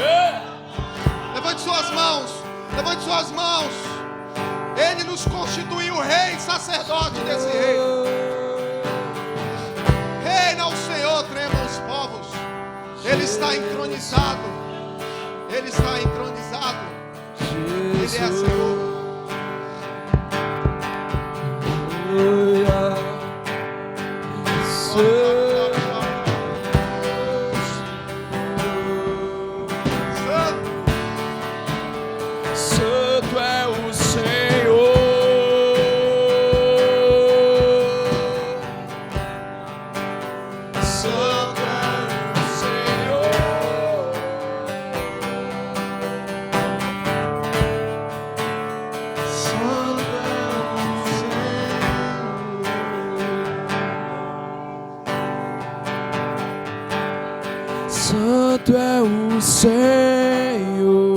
Levante suas mãos. Levante suas mãos. Ele nos constituiu rei e sacerdote desse reino. Reina o Senhor, tremam os povos. Ele está entronizado. Ele está entronizado. Ele é Senhor. Santo é o Senhor. Santo é o Senhor. Santo é o Senhor. Santo é o Senhor.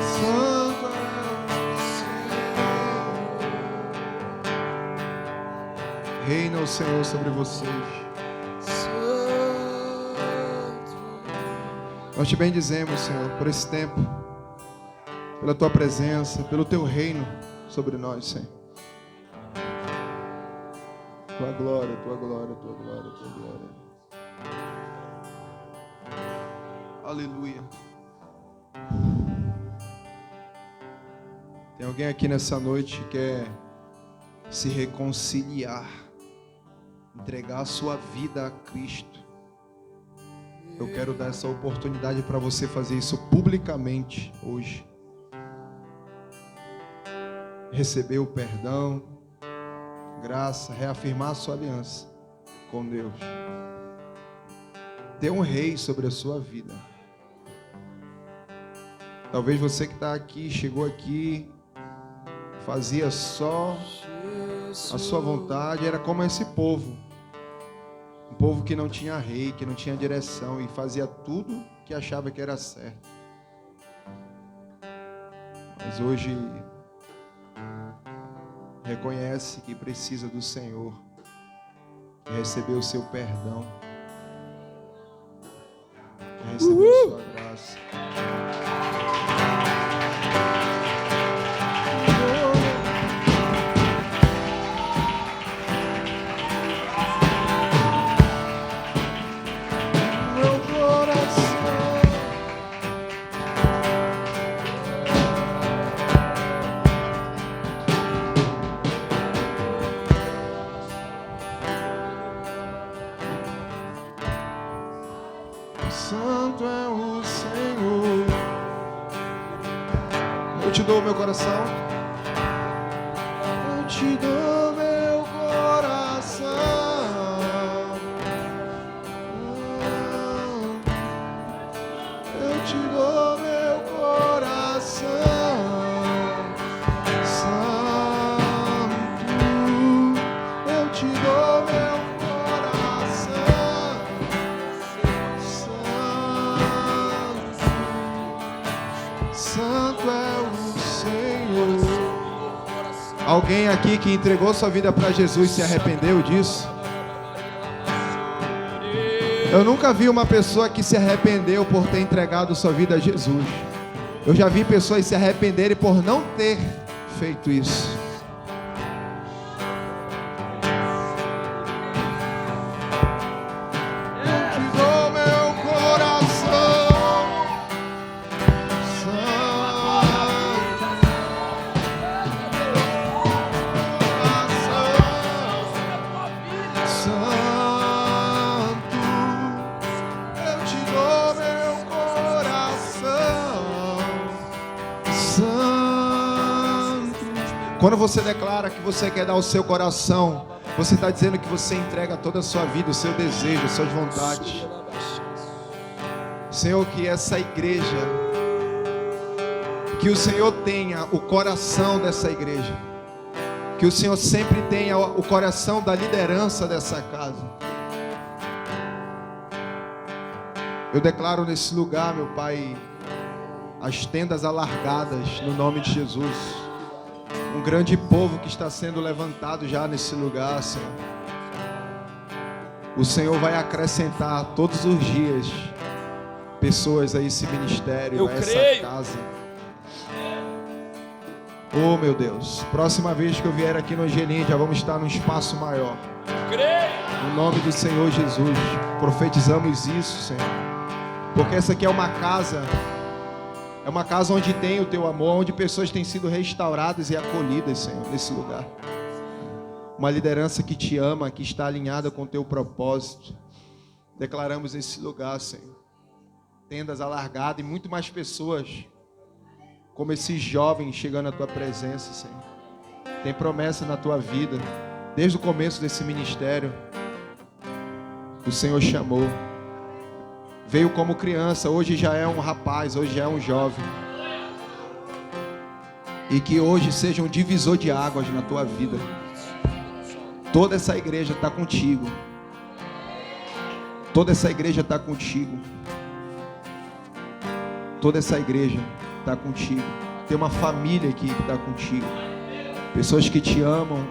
Santo é o Senhor. Reina o Senhor sobre vocês. Nós te bendizemos, Senhor, por esse tempo, pela tua presença, pelo teu reino sobre nós, Senhor. Tua glória, tua glória, tua glória, tua glória. Aleluia. Tem alguém aqui nessa noite que quer se reconciliar, entregar a sua vida a Cristo? Eu quero dar essa oportunidade para você fazer isso publicamente hoje. Receber o perdão, graça, reafirmar a sua aliança com Deus. Ter um rei sobre a sua vida. Talvez você que está aqui, chegou aqui, fazia só a sua vontade, era como esse povo. Um povo que não tinha rei, que não tinha direção e fazia tudo que achava que era certo. Mas hoje reconhece que precisa do Senhor, que recebeu o seu perdão, que recebeu a sua graça. Santo é o Senhor. Eu te dou meu coração. Eu te dou meu coração. Eu te dou meu coração. Santo, eu te dou meu coração. Santo é o Senhor. Alguém aqui que entregou sua vida para Jesus se arrependeu disso? Eu nunca vi uma pessoa que se arrependeu por ter entregado sua vida a Jesus. Eu já vi pessoas se arrependerem por não ter feito isso. Quando você declara que você quer dar o seu coração, você está dizendo que você entrega toda a sua vida, o seu desejo, as suas vontades. Senhor, que essa igreja, que o Senhor tenha o coração dessa igreja, que o Senhor sempre tenha o coração da liderança dessa casa. Eu declaro nesse lugar, meu Pai, as tendas alargadas no nome de Jesus. Um grande povo que está sendo levantado já nesse lugar, Senhor. O Senhor vai acrescentar todos os dias pessoas a esse ministério, a essa casa. Oh, meu Deus. Próxima vez que eu vier aqui no Angelim, já vamos estar num espaço maior. No nome do Senhor Jesus. Profetizamos isso, Senhor. Porque essa aqui é uma casa... É uma casa onde tem o teu amor, onde pessoas têm sido restauradas e acolhidas, Senhor, nesse lugar. Uma liderança que te ama, que está alinhada com o teu propósito. Declaramos esse lugar, Senhor. Tendas alargadas e muito mais pessoas, como esses jovens chegando à tua presença, Senhor. Tem promessa na tua vida. Desde o começo desse ministério, o Senhor chamou. Veio como criança, hoje já é um rapaz, hoje já é um jovem. E que hoje seja um divisor de águas na tua vida. Toda essa igreja está contigo. Toda essa igreja está contigo. Toda essa igreja está contigo. Tem uma família aqui que está contigo. Pessoas que te amam.